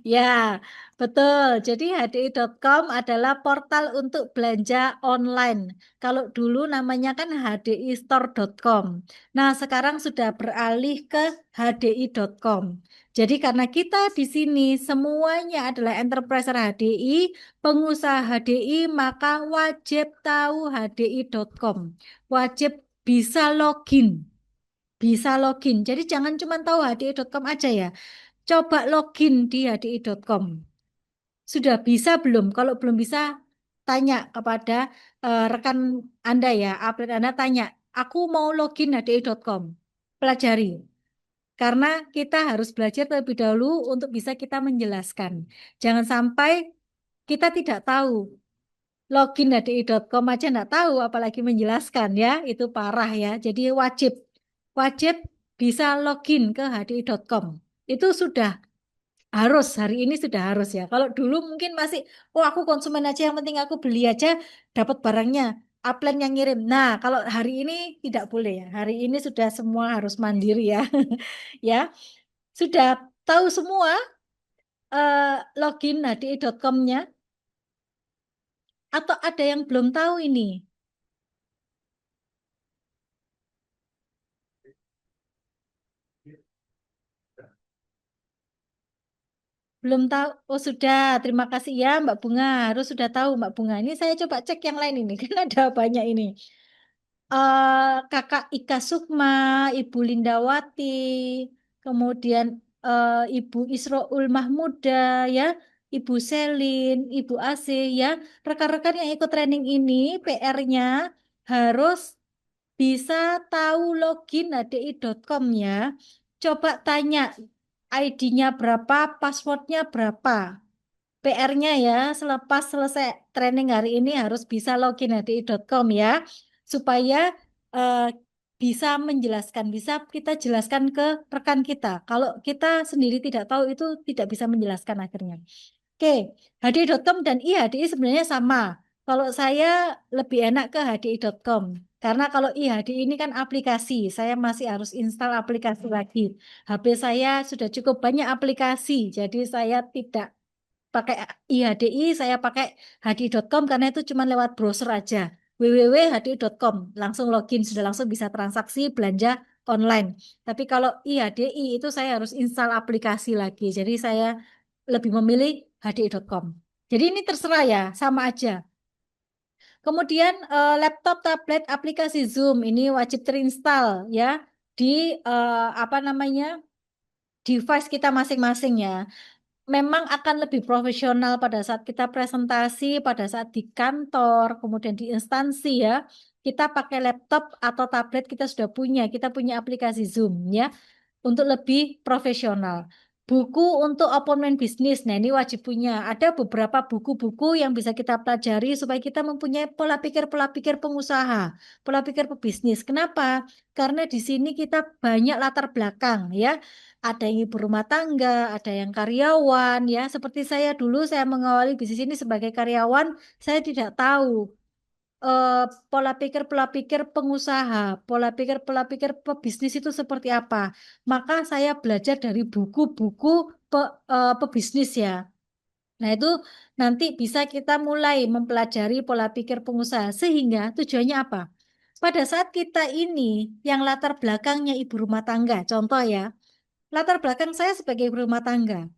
Ya, betul. Jadi hdi.com adalah portal untuk belanja online. Kalau dulu namanya kan hdistore.com. Nah, sekarang sudah beralih ke hdi.com. Jadi karena kita di sini semuanya adalah enterprise HDI, pengusaha HDI, maka wajib tahu hdi.com. Wajib bisa login. Bisa login. Jadi jangan cuma tahu hdi.com aja ya. Coba login di hdi.com. Sudah bisa belum? Kalau belum bisa, tanya kepada rekan Anda ya, upline Anda tanya, aku mau login hdi.com. Pelajari. Karena kita harus belajar terlebih dahulu untuk bisa kita menjelaskan. Jangan sampai kita tidak tahu. Login hdi.com aja nggak tahu, apalagi menjelaskan ya. Itu parah ya. Jadi wajib bisa login ke hdi.com. Itu sudah harus, hari ini sudah harus ya. Kalau dulu mungkin masih, oh aku konsumen aja, yang penting aku beli aja, dapat barangnya, upline yang ngirim. Nah, kalau hari ini tidak boleh ya. Hari ini sudah semua harus mandiri ya. Ya, sudah tahu semua login hdi.com-nya atau ada yang belum tahu ini? Belum tahu. Oh, sudah. Terima kasih ya Mbak Bunga. Harus sudah tahu Mbak Bunga. Ini saya coba cek yang lain ini kan ada banyak ini. Kakak Ika Sukma, Ibu Lindawati, kemudian Ibu Isroul Mahmuda ya. Ibu Selin, Ibu AC ya, rekan-rekan yang ikut training ini PR-nya harus bisa tahu login hdi.com ya. Coba tanya ID-nya berapa, passwordnya berapa. PR-nya ya, selepas selesai training hari ini harus bisa login hdi.com ya, supaya eh, bisa menjelaskan, bisa kita jelaskan ke rekan kita. Kalau kita sendiri tidak tahu itu tidak bisa menjelaskan akhirnya. Oke, hdi.com dan iHDI sebenarnya sama. Kalau saya lebih enak ke hdi.com. Karena kalau iHDI ini kan aplikasi, saya masih harus install aplikasi lagi. HP saya sudah cukup banyak aplikasi, jadi saya tidak pakai iHDI, saya pakai hdi.com karena itu cuma lewat browser aja. www.hdi.com, langsung login, sudah langsung bisa transaksi belanja online. Tapi kalau iHDI itu saya harus install aplikasi lagi. Jadi saya lebih memilih hdi.com. Jadi ini terserah ya, sama aja. Kemudian laptop, tablet, aplikasi Zoom ini wajib terinstall ya di apa namanya device kita masing-masing ya. Memang akan lebih profesional pada saat kita presentasi, pada saat di kantor, kemudian di instansi ya. Kita pakai laptop atau tablet kita punya aplikasi Zoom ya untuk lebih profesional. Buku untuk appointment bisnis, nah ini wajib punya. Ada beberapa buku-buku yang bisa kita pelajari supaya kita mempunyai pola pikir pengusaha, pola pikir pebisnis. Kenapa? Karena di sini kita banyak latar belakang ya. Ada yang ibu rumah tangga, ada yang karyawan ya. Seperti saya dulu, saya mengawali bisnis ini sebagai karyawan, saya tidak tahu eh, pola pikir pengusaha, pola pikir pebisnis itu seperti apa. Maka saya belajar dari buku-buku pebisnis ya. Nah, itu nanti bisa kita mulai mempelajari pola pikir pengusaha sehingga tujuannya apa? Pada saat kita ini yang latar belakangnya ibu rumah tangga, contoh ya, latar belakang saya sebagai ibu rumah tangga.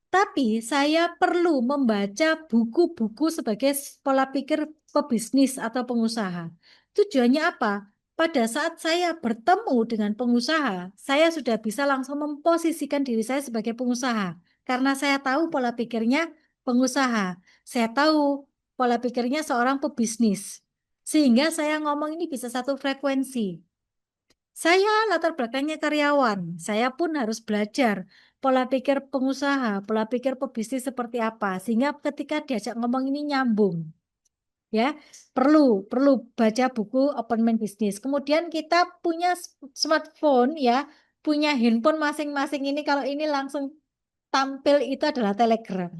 Tapi saya perlu membaca buku-buku sebagai pola pikir pebisnis atau pengusaha. Tujuannya apa? Pada saat saya bertemu dengan pengusaha, saya sudah bisa langsung memposisikan diri saya sebagai pengusaha. Karena saya tahu pola pikirnya pengusaha. Saya tahu pola pikirnya seorang pebisnis. Sehingga saya ngomong ini bisa satu frekuensi. Saya latar belakangnya karyawan. Saya pun harus belajar pola pikir pengusaha, pola pikir pebisnis seperti apa, sehingga ketika diajak ngomong ini nyambung. Ya, perlu perlu baca buku appointment bisnis. Kemudian kita punya smartphone ya, punya handphone masing-masing ini kalau ini langsung tampil itu adalah Telegram.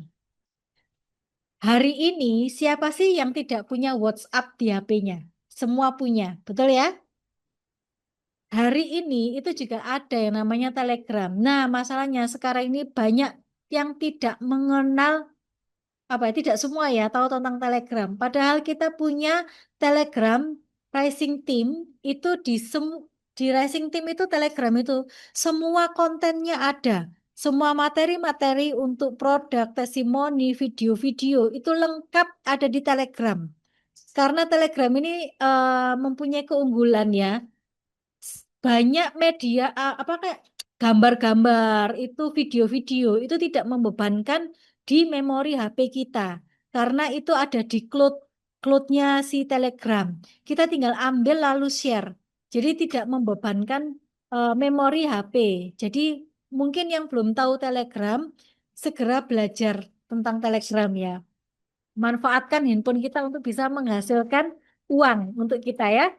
Hari ini siapa sih yang tidak punya WhatsApp di HP-nya? Semua punya, betul ya? Hari ini itu juga ada yang namanya Telegram. Nah, masalahnya sekarang ini banyak yang tidak mengenal apa ya, tidak semua ya tahu tentang Telegram. Padahal kita punya Telegram Rising Team itu di Rising Team itu Telegram itu semua kontennya ada. Semua materi-materi untuk produk, testimoni, video-video itu lengkap ada di Telegram. Karena Telegram ini mempunyai keunggulan ya, banyak media apa kayak gambar-gambar itu video-video itu tidak membebankan di memori HP kita karena itu ada di cloud-nya si Telegram. Kita tinggal ambil lalu share. Jadi tidak membebankan memori HP. Jadi mungkin yang belum tahu Telegram segera belajar tentang Telegram ya. Manfaatkan handphone kita untuk bisa menghasilkan uang untuk kita ya.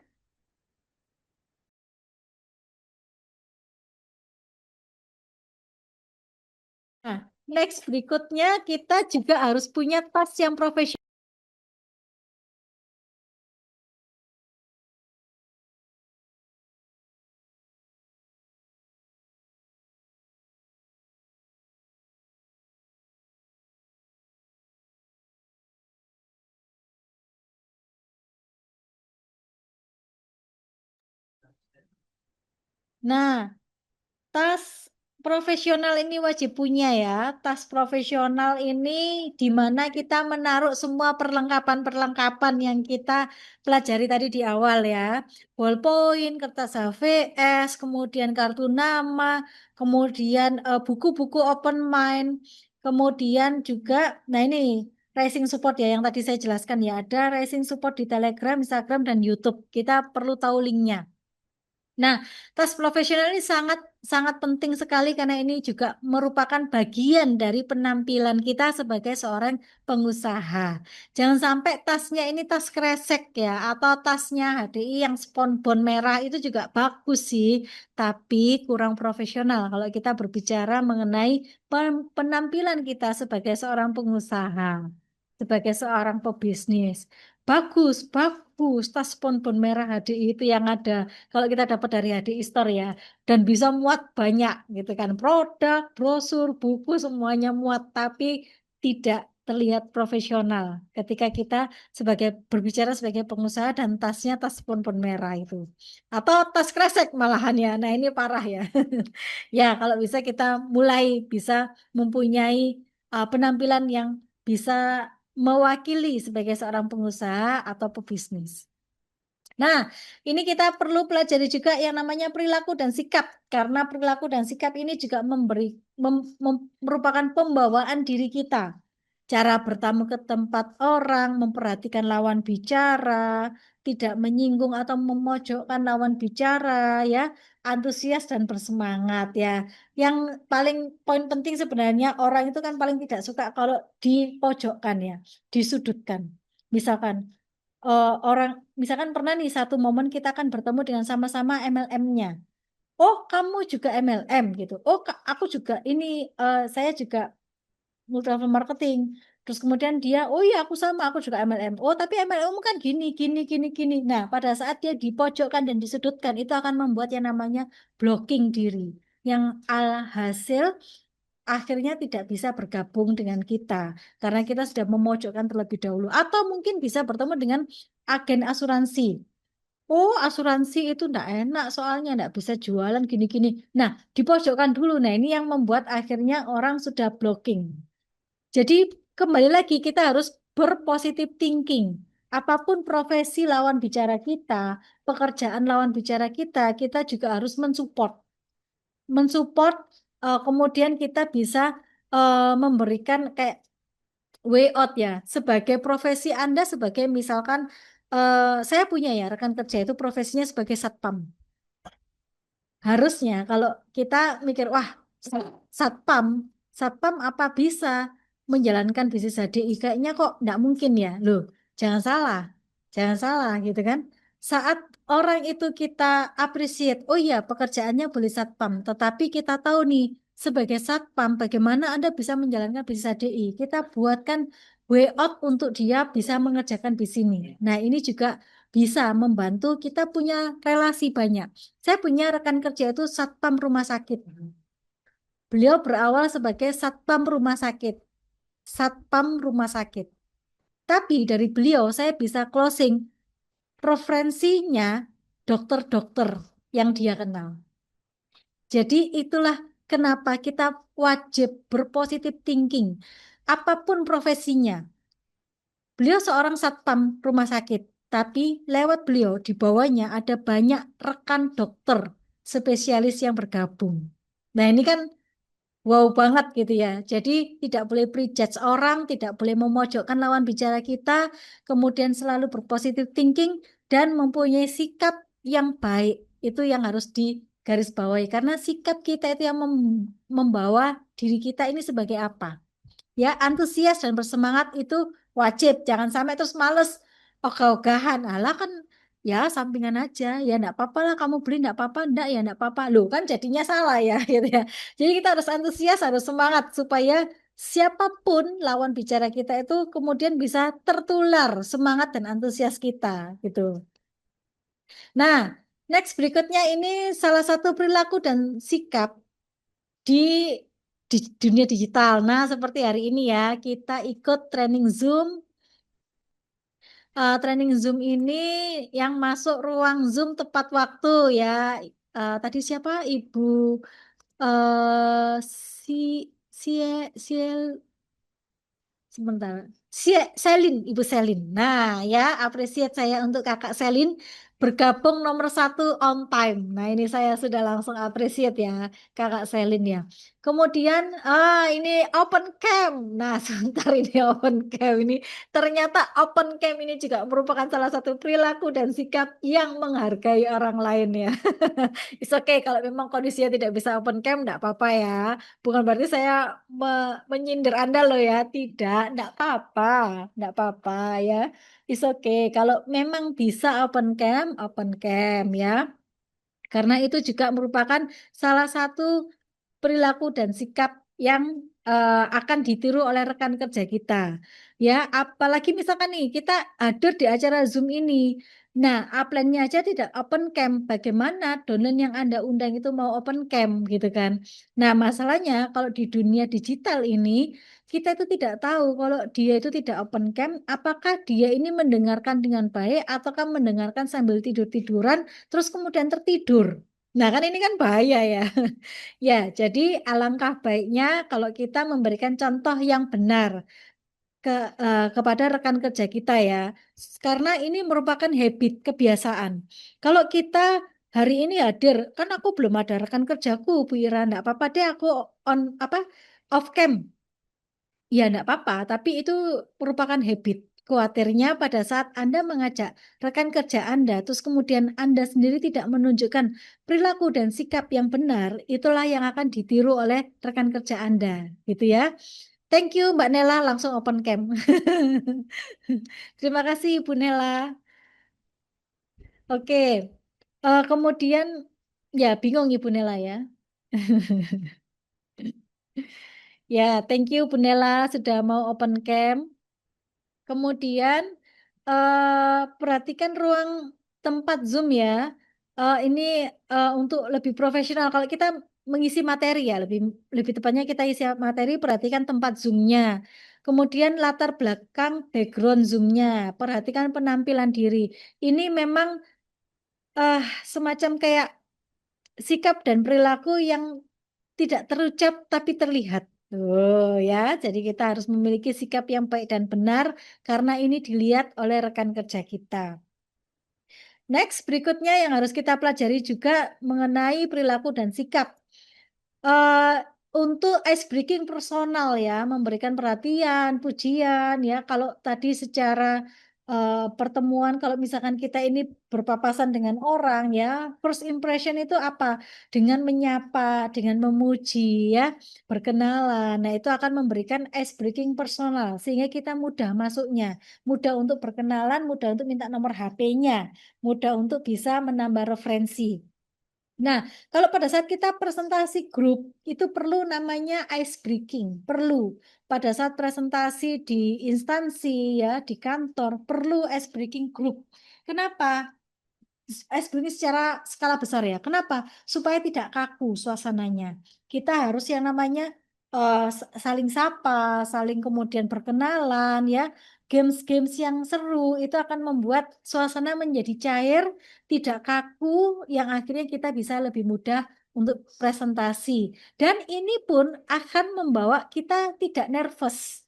Nah, next berikutnya kita juga harus punya tas yang profesional. Nah, tas profesional ini wajib punya ya. Tas profesional ini di mana kita menaruh semua perlengkapan-perlengkapan yang kita pelajari tadi di awal ya. Ballpoint, kertas HVS, kemudian kartu nama, kemudian buku-buku open mind, Kemudian juga, nah ini rising support ya yang tadi saya jelaskan ya, ada rising support di Telegram, Instagram, dan YouTube. Kita perlu tahu linknya. Nah, tes profesional ini sangat sangat penting sekali karena ini juga merupakan bagian dari penampilan kita sebagai seorang pengusaha. Jangan sampai tasnya ini tas kresek ya, atau tasnya HDI yang spons merah itu juga bagus sih, tapi kurang profesional kalau kita berbicara mengenai penampilan kita sebagai seorang pengusaha, sebagai seorang pebisnis. Bagus, bagus tas spons merah HDI itu yang ada kalau kita dapat dari HDI Store ya, dan bisa muat banyak gitu kan, produk, brosur, buku semuanya muat, tapi tidak terlihat profesional ketika kita sebagai berbicara sebagai pengusaha dan tasnya tas pon-pon merah itu, atau tas kresek malahan ya. Nah ini parah ya. Ya kalau bisa kita mulai bisa mempunyai penampilan yang bisa mewakili sebagai seorang pengusaha atau pebisnis. Nah, ini kita perlu pelajari juga yang namanya perilaku dan sikap, karena perilaku dan sikap ini juga merupakan pembawaan diri kita. Cara bertamu ke tempat orang, memperhatikan lawan bicara, tidak menyinggung atau memojokkan lawan bicara, ya, antusias dan bersemangat, ya. Yang paling poin penting sebenarnya orang itu kan paling tidak suka kalau dipojokkan, ya, disudutkan. Misalkan orang misalkan pernah nih satu momen kita akan bertemu dengan sama-sama MLM-nya. Oh, kamu juga MLM gitu. Oh, aku juga ini saya juga multi level marketing. Terus kemudian dia, oh iya aku sama, aku juga MLM. Oh, tapi MLM kan gini, gini, gini, gini. Nah, pada saat dia dipojokkan dan disudutkan, itu akan membuat yang namanya blocking diri. Yang alhasil akhirnya tidak bisa bergabung dengan kita karena kita sudah memojokkan terlebih dahulu, atau mungkin bisa bertemu dengan agen asuransi. Oh, asuransi itu enggak enak soalnya enggak bisa jualan gini-gini. Nah, dipojokkan dulu. Nah, ini yang membuat akhirnya orang sudah blocking. Jadi kembali lagi kita harus berpositif thinking. Apapun profesi lawan bicara kita, pekerjaan lawan bicara kita, kita juga harus mensupport, kemudian kita bisa memberikan kayak way out ya sebagai profesi Anda, sebagai misalkan saya punya ya rekan kerja itu profesinya sebagai satpam. Harusnya kalau kita mikir, wah, satpam, satpam apa bisa menjalankan bisnis HDI? Kayaknya kok enggak mungkin ya. Loh, jangan salah. Jangan salah gitu kan. Saat orang itu kita appreciate, oh iya pekerjaannya boleh satpam, tetapi kita tahu nih sebagai satpam bagaimana Anda bisa menjalankan bisnis HDI. Kita buatkan way out untuk dia bisa mengerjakan di sini. Nah, ini juga bisa membantu kita punya relasi banyak. Saya punya rekan kerja itu satpam rumah sakit. Beliau berawal sebagai satpam rumah sakit. Satpam rumah sakit. Tapi dari beliau saya bisa closing referensinya dokter-dokter yang dia kenal. Jadi itulah kenapa kita wajib berpositif thinking. Apapun profesinya. Beliau seorang satpam rumah sakit, tapi lewat beliau di bawahnya ada banyak rekan dokter spesialis yang bergabung. Nah, ini kan wow banget gitu ya. Jadi tidak boleh prejudge orang, tidak boleh memojokkan lawan bicara kita, kemudian selalu berpositif thinking dan mempunyai sikap yang baik. Itu yang harus digarisbawahi karena sikap kita itu yang membawa diri kita ini sebagai apa. Ya, antusias dan bersemangat itu wajib. Jangan sampai terus males, ogah-ogahan. Alah kan ya sampingan aja. Ya enggak apa-apa lah kamu beli enggak apa-apa, enggak ya enggak apa-apa. Loh kan jadinya salah ya gitu ya. Jadi kita harus antusias, harus semangat supaya siapapun lawan bicara kita itu kemudian bisa tertular semangat dan antusias kita gitu. Nah, next berikutnya ini salah satu perilaku dan sikap di di dunia digital. Nah, seperti hari ini ya, kita ikut training Zoom. Training Zoom ini yang masuk ruang Zoom tepat waktu ya. Tadi siapa? Ibu si si si sebentar. Si Selin, Ibu Selin. Nah, ya, apresiat saya untuk Kakak Selin bergabung nomor satu on time. Nah, ini saya sudah langsung appreciate ya, Kakak Selin ya. Kemudian, ini open cam. Nah, sebentar ini open cam ini. Ternyata open cam ini juga merupakan salah satu perilaku dan sikap yang menghargai orang lain ya. It's okay kalau memang kondisinya tidak bisa open cam, enggak apa-apa ya. Bukan berarti saya menyindir Anda loh ya. Tidak, enggak apa-apa ya. It's okay. Kalau memang bisa open cam ya. Karena itu juga merupakan salah satu perilaku dan sikap yang akan ditiru oleh rekan kerja kita. Ya, apalagi misalkan nih kita hadir di acara Zoom ini. Nah, upline-nya aja tidak open cam. Bagaimana downline yang Anda undang itu mau open cam gitu kan. Nah, masalahnya kalau di dunia digital ini kita itu tidak tahu kalau dia itu tidak open cam, apakah dia ini mendengarkan dengan baik ataukah mendengarkan sambil tidur-tiduran terus kemudian tertidur. Nah, kan ini kan bahaya ya. Ya, jadi alangkah baiknya kalau kita memberikan contoh yang benar kepada rekan kerja kita ya. Karena ini merupakan habit, kebiasaan. Kalau kita hari ini hadir, kan aku belum ada rekan kerjaku, Bu Ira, enggak apa-apa deh aku off cam. Ya, enggak apa-apa, tapi itu merupakan habit. Khawatirnya pada saat Anda mengajak rekan kerja Anda, terus kemudian Anda sendiri tidak menunjukkan perilaku dan sikap yang benar, itulah yang akan ditiru oleh rekan kerja Anda, gitu ya. Thank you Mbak Nela, langsung open cam. Terima kasih Ibu Nela. Oke, kemudian ya bingung Ibu Nela ya. Ya, thank you Bu Nela sudah mau open cam. Kemudian, perhatikan ruang tempat Zoom ya, ini, untuk lebih profesional kalau kita mengisi materi ya, lebih lebih tepatnya kita isi materi perhatikan tempat Zoom-nya, kemudian latar belakang background Zoom-nya, perhatikan penampilan diri. Ini memang, semacam kayak sikap dan perilaku yang tidak terucap tapi terlihat. Tuh ya, jadi kita harus memiliki sikap yang baik dan benar karena ini dilihat oleh rekan kerja kita. Next, berikutnya yang harus kita pelajari juga mengenai perilaku dan sikap. Eee, untuk ice breaking personal ya, memberikan perhatian, pujian ya, kalau tadi secara, pertemuan kalau misalkan kita ini berpapasan dengan orang ya, first impression itu apa? Dengan menyapa, dengan memuji ya, berkenalan. Nah, itu akan memberikan ice breaking personal sehingga kita mudah masuknya, mudah untuk berkenalan, mudah untuk minta nomor HP-nya, mudah untuk bisa menambah referensi. Nah, kalau pada saat kita presentasi grup, itu perlu namanya ice breaking, perlu. Pada saat presentasi di instansi ya, di kantor, perlu ice breaking grup. Kenapa? Ice breaking secara skala besar ya. Kenapa? Supaya tidak kaku suasananya. Kita harus yang namanya saling sapa, saling kemudian berkenalan ya. Games-games yang seru itu akan membuat suasana menjadi cair, tidak kaku, yang akhirnya kita bisa lebih mudah untuk presentasi. Dan ini pun akan membawa kita tidak nervous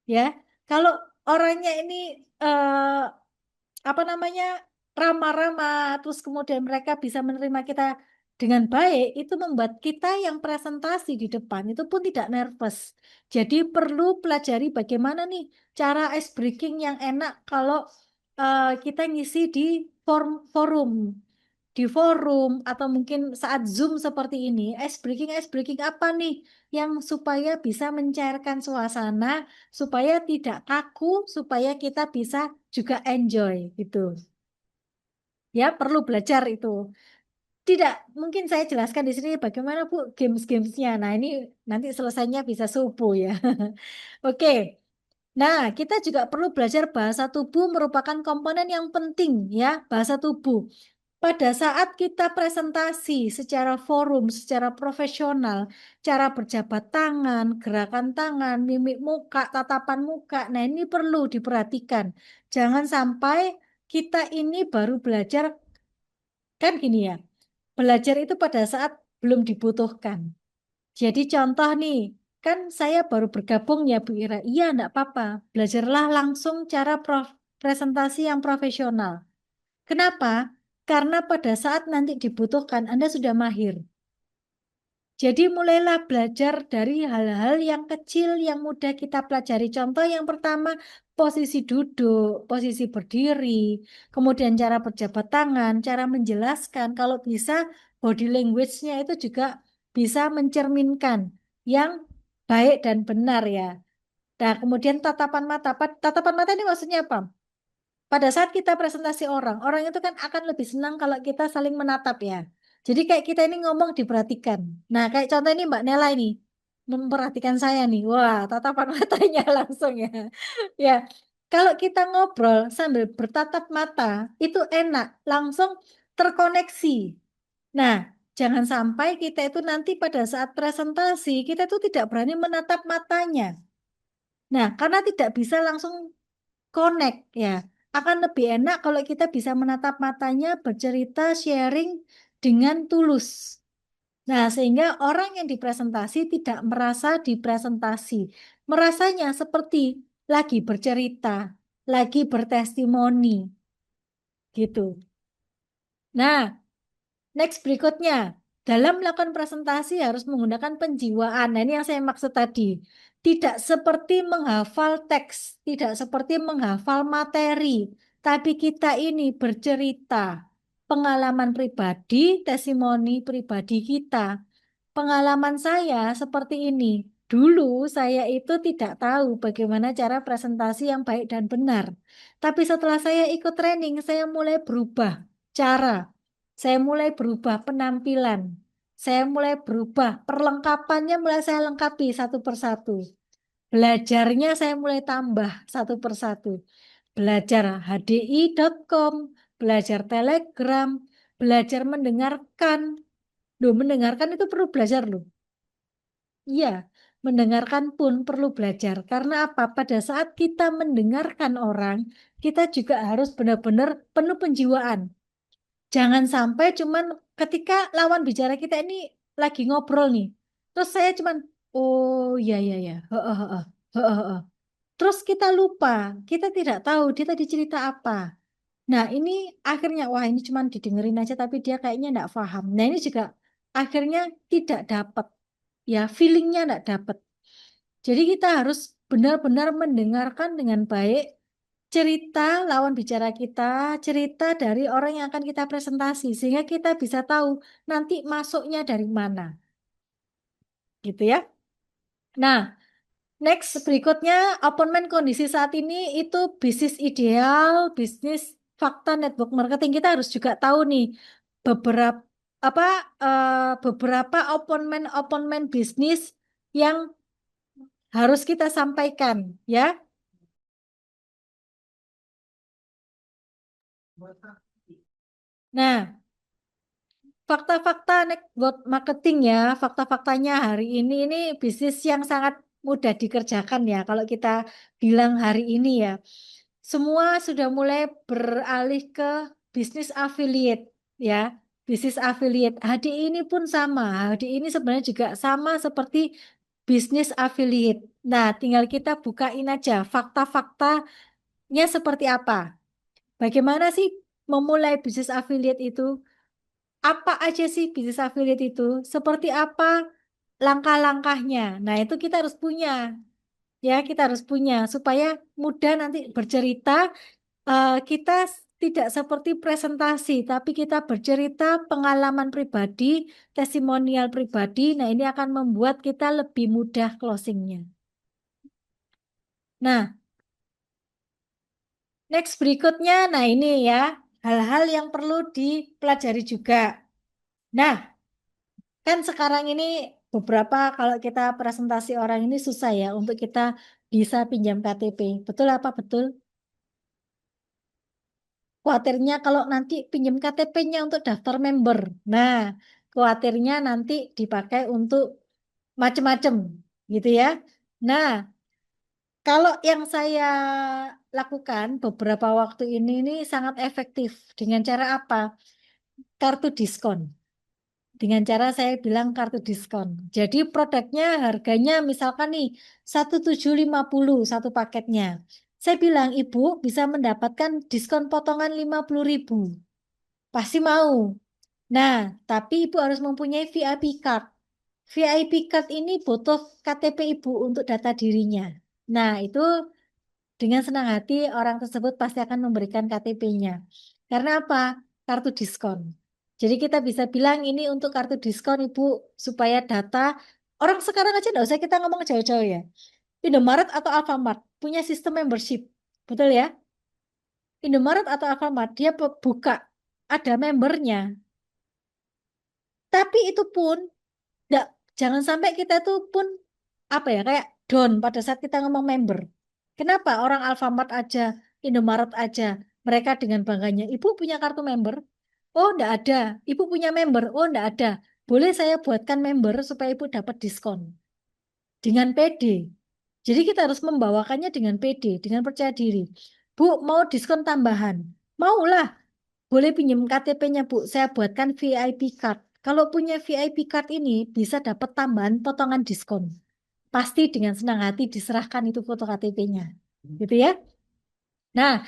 ya. Kalau orangnya ini apa namanya, ramah-ramah, terus kemudian mereka bisa menerima kita dengan baik, itu membuat kita yang presentasi di depan itu pun tidak nervous. Jadi perlu pelajari bagaimana nih cara ice breaking yang enak kalau, kita ngisi di forum. Di forum atau mungkin saat Zoom seperti ini, ice breaking apa nih yang supaya bisa mencairkan suasana, supaya tidak kaku, supaya kita bisa juga enjoy gitu. Ya, perlu belajar itu. Tidak, mungkin saya jelaskan di sini bagaimana Bu games-games-nya. Nah, ini nanti selesainya bisa subuh ya. Oke. Nah, kita juga perlu belajar bahasa tubuh merupakan komponen yang penting ya, bahasa tubuh. Pada saat kita presentasi secara forum, secara profesional, cara berjabat tangan, gerakan tangan, mimik muka, tatapan muka, nah ini perlu diperhatikan. Jangan sampai kita ini baru belajar, kan gini ya, belajar itu pada saat belum dibutuhkan. Jadi contoh nih, kan saya baru bergabung ya Bu Ira, iya enggak apa-apa, belajarlah langsung cara presentasi yang profesional. Kenapa? Karena pada saat nanti dibutuhkan, Anda sudah mahir. Jadi mulailah belajar dari hal-hal yang kecil yang mudah kita pelajari. Contoh yang pertama, posisi duduk, posisi berdiri, kemudian cara berjabat tangan, cara menjelaskan. Kalau bisa, body language-nya itu juga bisa mencerminkan yang baik dan benar ya. Nah, kemudian tatapan mata. Tatapan mata ini maksudnya apa? Pada saat kita presentasi orang, orang itu kan akan lebih senang kalau kita saling menatap ya. Jadi kayak kita ini ngomong diperhatikan. Nah, kayak contoh ini Mbak Nela ini memperhatikan saya nih. Wah, tatapan matanya langsung ya. Ya, kalau kita ngobrol sambil bertatap mata, itu enak, langsung terkoneksi. Nah, jangan sampai kita itu nanti pada saat presentasi, kita itu tidak berani menatap matanya. Nah, karena tidak bisa langsung connect ya. Akan lebih enak kalau kita bisa menatap matanya, bercerita, sharing dengan tulus. Nah, sehingga orang yang dipresentasi tidak merasa dipresentasi. Merasanya seperti lagi bercerita, lagi bertestimoni gitu. Nah, next berikutnya, dalam melakukan presentasi harus menggunakan penjiwaan. Nah, ini yang saya maksud tadi. Tidak seperti menghafal teks, tidak seperti menghafal materi, tapi kita ini bercerita pengalaman pribadi, testimoni pribadi kita. Pengalaman saya seperti ini. Dulu saya itu tidak tahu bagaimana cara presentasi yang baik dan benar. Tapi setelah saya ikut training, saya mulai berubah cara. Saya mulai berubah penampilan. Saya mulai berubah perlengkapannya mulai saya lengkapi satu persatu. Belajarnya saya mulai tambah satu persatu. Belajar hdi.com, belajar Telegram, belajar mendengarkan. Loh, mendengarkan itu perlu belajar loh. Iya, mendengarkan pun perlu belajar. Karena apa? Pada saat kita mendengarkan orang, kita juga harus benar-benar penuh penjiwaan. Jangan sampai cuman ketika lawan bicara kita ini lagi ngobrol nih. Terus saya cuman, oh iya iya iya. Heeh, heeh, heeh, heeh. Terus kita lupa, kita tidak tahu dia tadi cerita apa. Nah, ini akhirnya wah ini cuman didengerin aja tapi dia kayaknya enggak paham. Nah, ini juga akhirnya tidak dapat ya feelingnya enggak dapat. Jadi kita harus benar-benar mendengarkan dengan baik cerita lawan bicara kita, cerita dari orang yang akan kita presentasi sehingga kita bisa tahu nanti masuknya dari mana, gitu ya. Nah, next berikutnya appointment kondisi saat ini itu bisnis ideal, bisnis fakta network marketing. Kita harus juga tahu nih beberapa apa beberapa appointment bisnis yang harus kita sampaikan ya. Nah, fakta-fakta network marketing ya, fakta-faktanya hari ini bisnis yang sangat mudah dikerjakan ya. Kalau kita bilang hari ini ya, semua sudah mulai beralih ke bisnis affiliate ya. Bisnis affiliate. HDI ini pun sama. HDI ini sebenarnya juga sama seperti bisnis affiliate. Nah, tinggal kita bukain aja fakta-faktanya seperti apa. Bagaimana sih memulai bisnis affiliate itu? Apa aja sih bisnis affiliate itu? Seperti apa langkah-langkahnya? Nah, itu kita harus punya, ya, kita harus punya supaya mudah nanti bercerita. Kita tidak seperti presentasi, tapi kita bercerita pengalaman pribadi, testimonial pribadi. Nah, ini akan membuat kita lebih mudah closingnya. Nah, next berikutnya, nah ini ya, hal-hal yang perlu dipelajari juga. Nah, kan sekarang ini beberapa kalau kita presentasi orang ini susah ya untuk kita bisa pinjam KTP. Betul apa betul? Khawatirnya kalau nanti pinjam KTP-nya untuk daftar member. Nah, khawatirnya nanti dipakai untuk macam-macam gitu ya. Nah, kalau yang saya lakukan beberapa waktu ini sangat efektif dengan cara apa? Kartu diskon. Dengan cara saya bilang kartu diskon. Jadi produknya harganya misalkan nih 1.750 satu paketnya. Saya bilang ibu bisa mendapatkan diskon potongan 50.000. Pasti mau. Nah, tapi ibu harus mempunyai VIP card. VIP card ini butuh KTP ibu untuk data dirinya. Nah, itu dengan senang hati orang tersebut pasti akan memberikan KTP-nya. Karena apa? Kartu diskon. Jadi kita bisa bilang ini untuk kartu diskon ibu supaya data orang sekarang aja nggak usah kita ngomong jauh-jauh ya. Indomaret atau Alfamart punya sistem membership, betul ya? Indomaret atau Alfamart dia buka ada membernya. Tapi itu pun nggak, jangan sampai kita tuh pun apa ya kayak down pada saat kita ngomong member. Kenapa orang Alfamart aja, Indomaret aja, mereka dengan bangganya, ibu punya kartu member? Oh, enggak ada. Ibu punya member? Oh, enggak ada. Boleh saya buatkan member supaya ibu dapat diskon dengan PD. Jadi kita harus membawakannya dengan PD, dengan percaya diri. Bu, mau diskon tambahan? Maulah. Boleh pinjam KTP-nya, Bu. Saya buatkan VIP card. Kalau punya VIP card ini bisa dapat tambahan potongan diskon. Pasti dengan senang hati diserahkan itu foto KTP-nya. Gitu ya. Nah,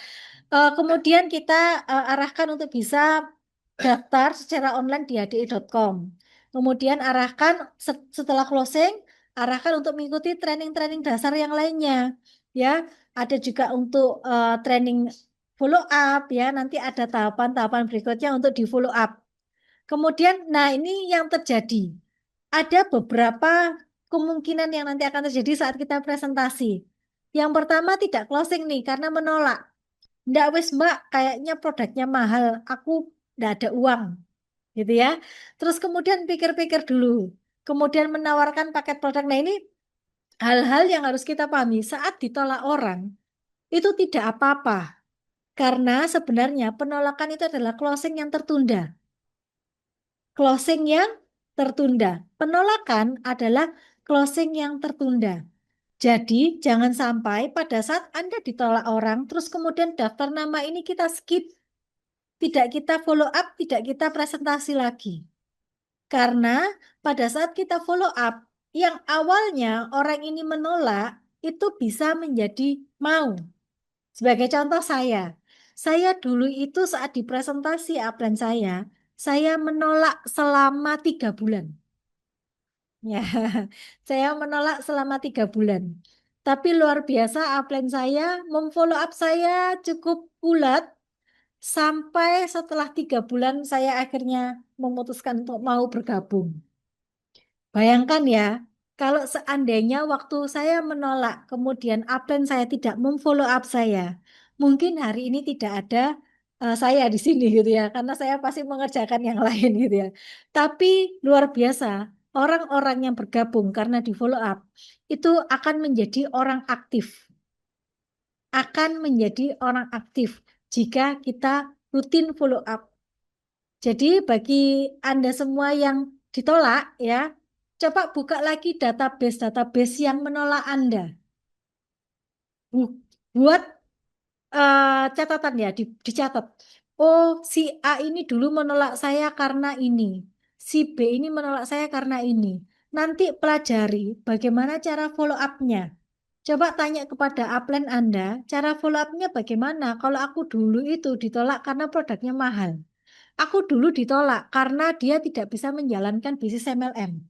kemudian kita arahkan untuk bisa daftar secara online di hdi.com. Kemudian arahkan setelah closing, arahkan untuk mengikuti training-training dasar yang lainnya. Ya, ada juga untuk training follow up ya. Nanti ada tahapan-tahapan berikutnya untuk di follow up. Kemudian, nah ini yang terjadi. Ada beberapa kemungkinan yang nanti akan terjadi saat kita presentasi. Yang pertama tidak closing nih karena menolak. Nggak wis mbak, kayaknya produknya mahal, aku nggak ada uang, gitu ya. Terus kemudian pikir-pikir dulu, kemudian menawarkan paket produk. Nah ini hal-hal yang harus kita pahami saat ditolak orang, itu tidak apa-apa. Karena sebenarnya penolakan itu adalah closing yang tertunda. Closing yang tertunda. Penolakan adalah closing yang tertunda. Jadi, jangan sampai pada saat Anda ditolak orang, terus kemudian daftar nama ini kita skip. Tidak kita follow up, tidak kita presentasi lagi. Karena pada saat kita follow up, yang awalnya orang ini menolak, itu bisa menjadi mau. Sebagai contoh saya dulu itu saat di presentasi upline saya menolak selama 3 bulan. Ya, saya menolak selama 3 bulan. Tapi luar biasa upline saya memfollow up saya cukup bulat. Sampai setelah 3 bulan saya akhirnya memutuskan untuk mau bergabung. Bayangkan ya, kalau seandainya waktu saya menolak, kemudian upline saya tidak memfollow up saya, mungkin hari ini tidak ada saya di sini gitu ya, karena saya pasti mengerjakan yang lain gitu ya. Tapi luar biasa, orang-orang yang bergabung karena di follow up itu akan menjadi orang aktif jika kita rutin follow up. Jadi bagi Anda semua yang ditolak ya, coba buka lagi database-database yang menolak Anda. Buat catatan ya, dicatat. Oh, si A ini dulu menolak saya karena ini. Si B ini menolak saya karena ini. Nanti pelajari bagaimana cara follow up-nya. Coba tanya kepada upline Anda, cara follow up-nya bagaimana? Kalau aku dulu itu ditolak karena produknya mahal. Aku dulu ditolak karena dia tidak bisa menjalankan bisnis MLM.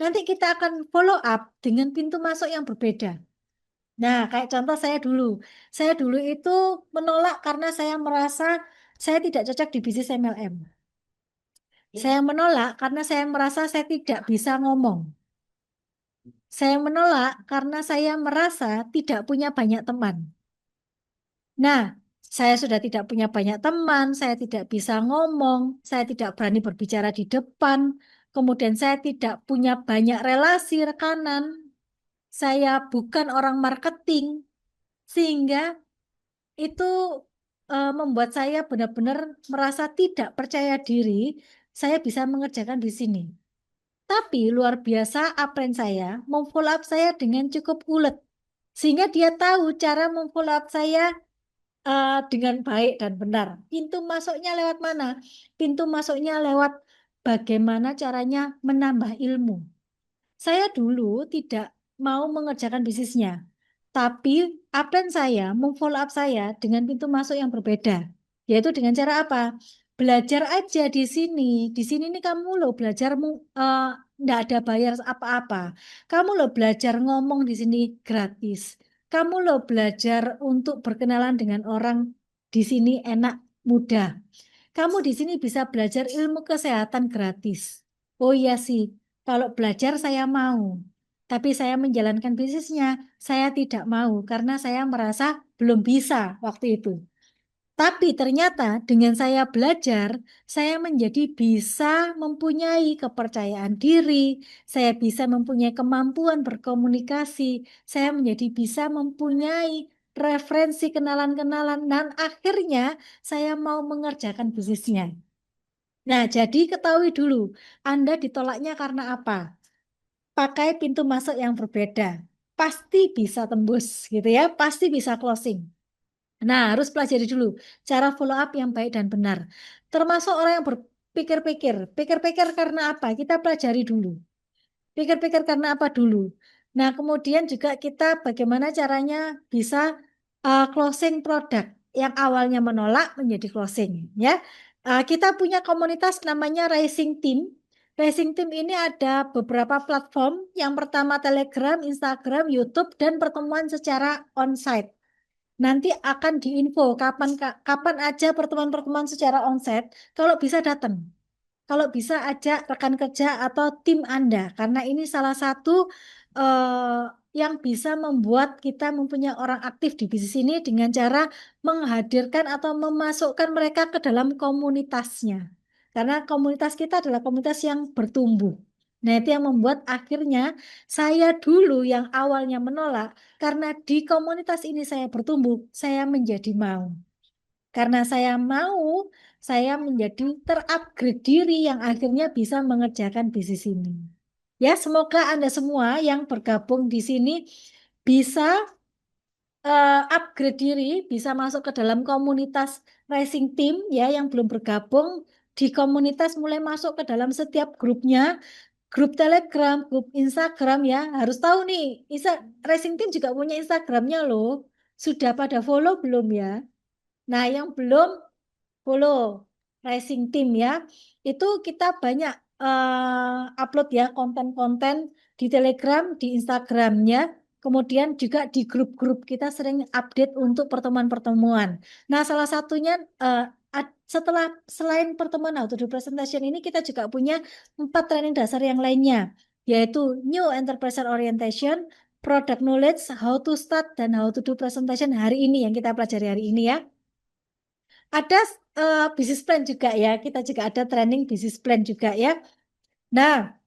Nanti kita akan follow up dengan pintu masuk yang berbeda. Nah, kayak contoh saya dulu. Saya dulu itu menolak karena saya merasa saya tidak cocok di bisnis MLM. Saya menolak karena saya merasa saya tidak bisa ngomong. Saya menolak karena saya merasa tidak punya banyak teman. Nah, saya sudah tidak punya banyak teman, saya tidak bisa ngomong, saya tidak berani berbicara di depan, kemudian saya tidak punya banyak relasi rekanan, saya bukan orang marketing, sehingga itu membuat saya benar-benar merasa tidak percaya diri, saya bisa mengerjakan di sini. Tapi luar biasa upline saya memfollow up saya dengan cukup ulet, sehingga dia tahu cara memfollow up saya dengan baik dan benar. Pintu masuknya lewat mana? Pintu masuknya lewat bagaimana caranya menambah ilmu. Saya dulu tidak mau mengerjakan bisnisnya, tapi upline saya memfollow up saya dengan pintu masuk yang berbeda, yaitu dengan cara apa? belajar aja di sini. Di sini nih kamu loh belajar nggak ada bayar apa-apa. Kamu loh belajar ngomong di sini gratis. Kamu loh belajar untuk berkenalan dengan orang di sini enak, mudah. Kamu di sini bisa belajar ilmu kesehatan gratis. Oh iya sih, kalau belajar saya mau. Tapi saya menjalankan bisnisnya, saya tidak mau karena saya merasa belum bisa waktu itu. Tapi ternyata dengan saya belajar, saya menjadi bisa mempunyai kepercayaan diri, saya bisa mempunyai kemampuan berkomunikasi, saya menjadi bisa mempunyai referensi kenalan-kenalan, dan akhirnya saya mau mengerjakan bisnisnya. Nah, jadi ketahui dulu, Anda ditolaknya karena apa? Pakai pintu masuk yang berbeda. Pasti bisa tembus gitu ya, pasti bisa closing. Nah, harus pelajari dulu cara follow up yang baik dan benar. Termasuk orang yang berpikir-pikir. Pikir-pikir karena apa? Kita pelajari dulu. Pikir-pikir karena apa dulu. Nah, kemudian juga kita bagaimana caranya bisa closing produk yang awalnya menolak menjadi closing. Ya, kita punya komunitas namanya Rising Team. Rising Team ini ada beberapa platform. Yang pertama Telegram, Instagram, YouTube, dan pertemuan secara onsite. Nanti akan diinfo kapan kapan aja pertemuan-pertemuan secara onsite. Kalau bisa datang, kalau bisa ajak rekan kerja atau tim Anda, karena ini salah satu yang bisa membuat kita mempunyai orang aktif di bisnis ini dengan cara menghadirkan atau memasukkan mereka ke dalam komunitasnya. Karena komunitas kita adalah komunitas yang bertumbuh. Nah, itu yang membuat akhirnya saya dulu yang awalnya menolak, karena di komunitas ini saya bertumbuh, saya menjadi mau. Karena saya mau, saya menjadi terupgrade diri yang akhirnya bisa mengerjakan bisnis ini. Ya, semoga Anda semua yang bergabung di sini bisa upgrade diri, bisa masuk ke dalam komunitas racing team ya yang belum bergabung di komunitas mulai masuk ke dalam setiap grupnya, grup Telegram, grup Instagram ya. Harus tahu nih, racing team juga punya Instagramnya loh. Sudah pada follow belum ya? Nah, yang belum follow Rising Team ya. Itu kita banyak upload ya konten-konten di Telegram, di Instagramnya. Kemudian juga di grup-grup kita sering update untuk pertemuan-pertemuan. Nah, salah satunya setelah selain pertemuan How to Do Presentation ini kita juga punya 4 training dasar yang lainnya, yaitu New Enterprise Orientation, Product Knowledge, How to Start, dan How to Do Presentation hari ini yang kita pelajari hari ini ya. Ada bisnis plan juga ya. Kita juga ada training bisnis plan juga ya. Nah,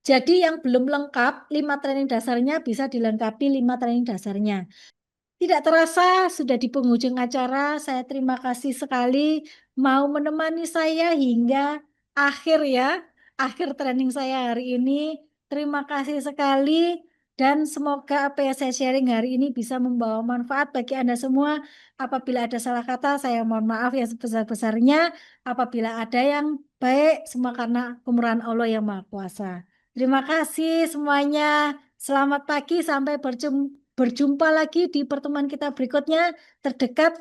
jadi yang belum lengkap, 5 training dasarnya bisa dilengkapi 5 training dasarnya. Tidak terasa sudah di penghujung acara. Saya terima kasih sekali mau menemani saya hingga akhir ya, akhir training saya hari ini. Terima kasih sekali dan semoga apa yang saya sharing hari ini bisa membawa manfaat bagi Anda semua. Apabila ada salah kata, saya mohon maaf yang sebesar-besarnya. Apabila ada yang baik, semua karena kemurahan Allah yang Maha Kuasa. Terima kasih semuanya. Selamat pagi, sampai berjumpa lagi di pertemuan kita berikutnya terdekat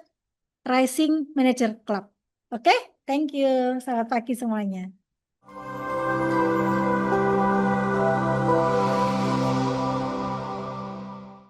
Rising Manager Club. Oke, thank you. Selamat pagi semuanya.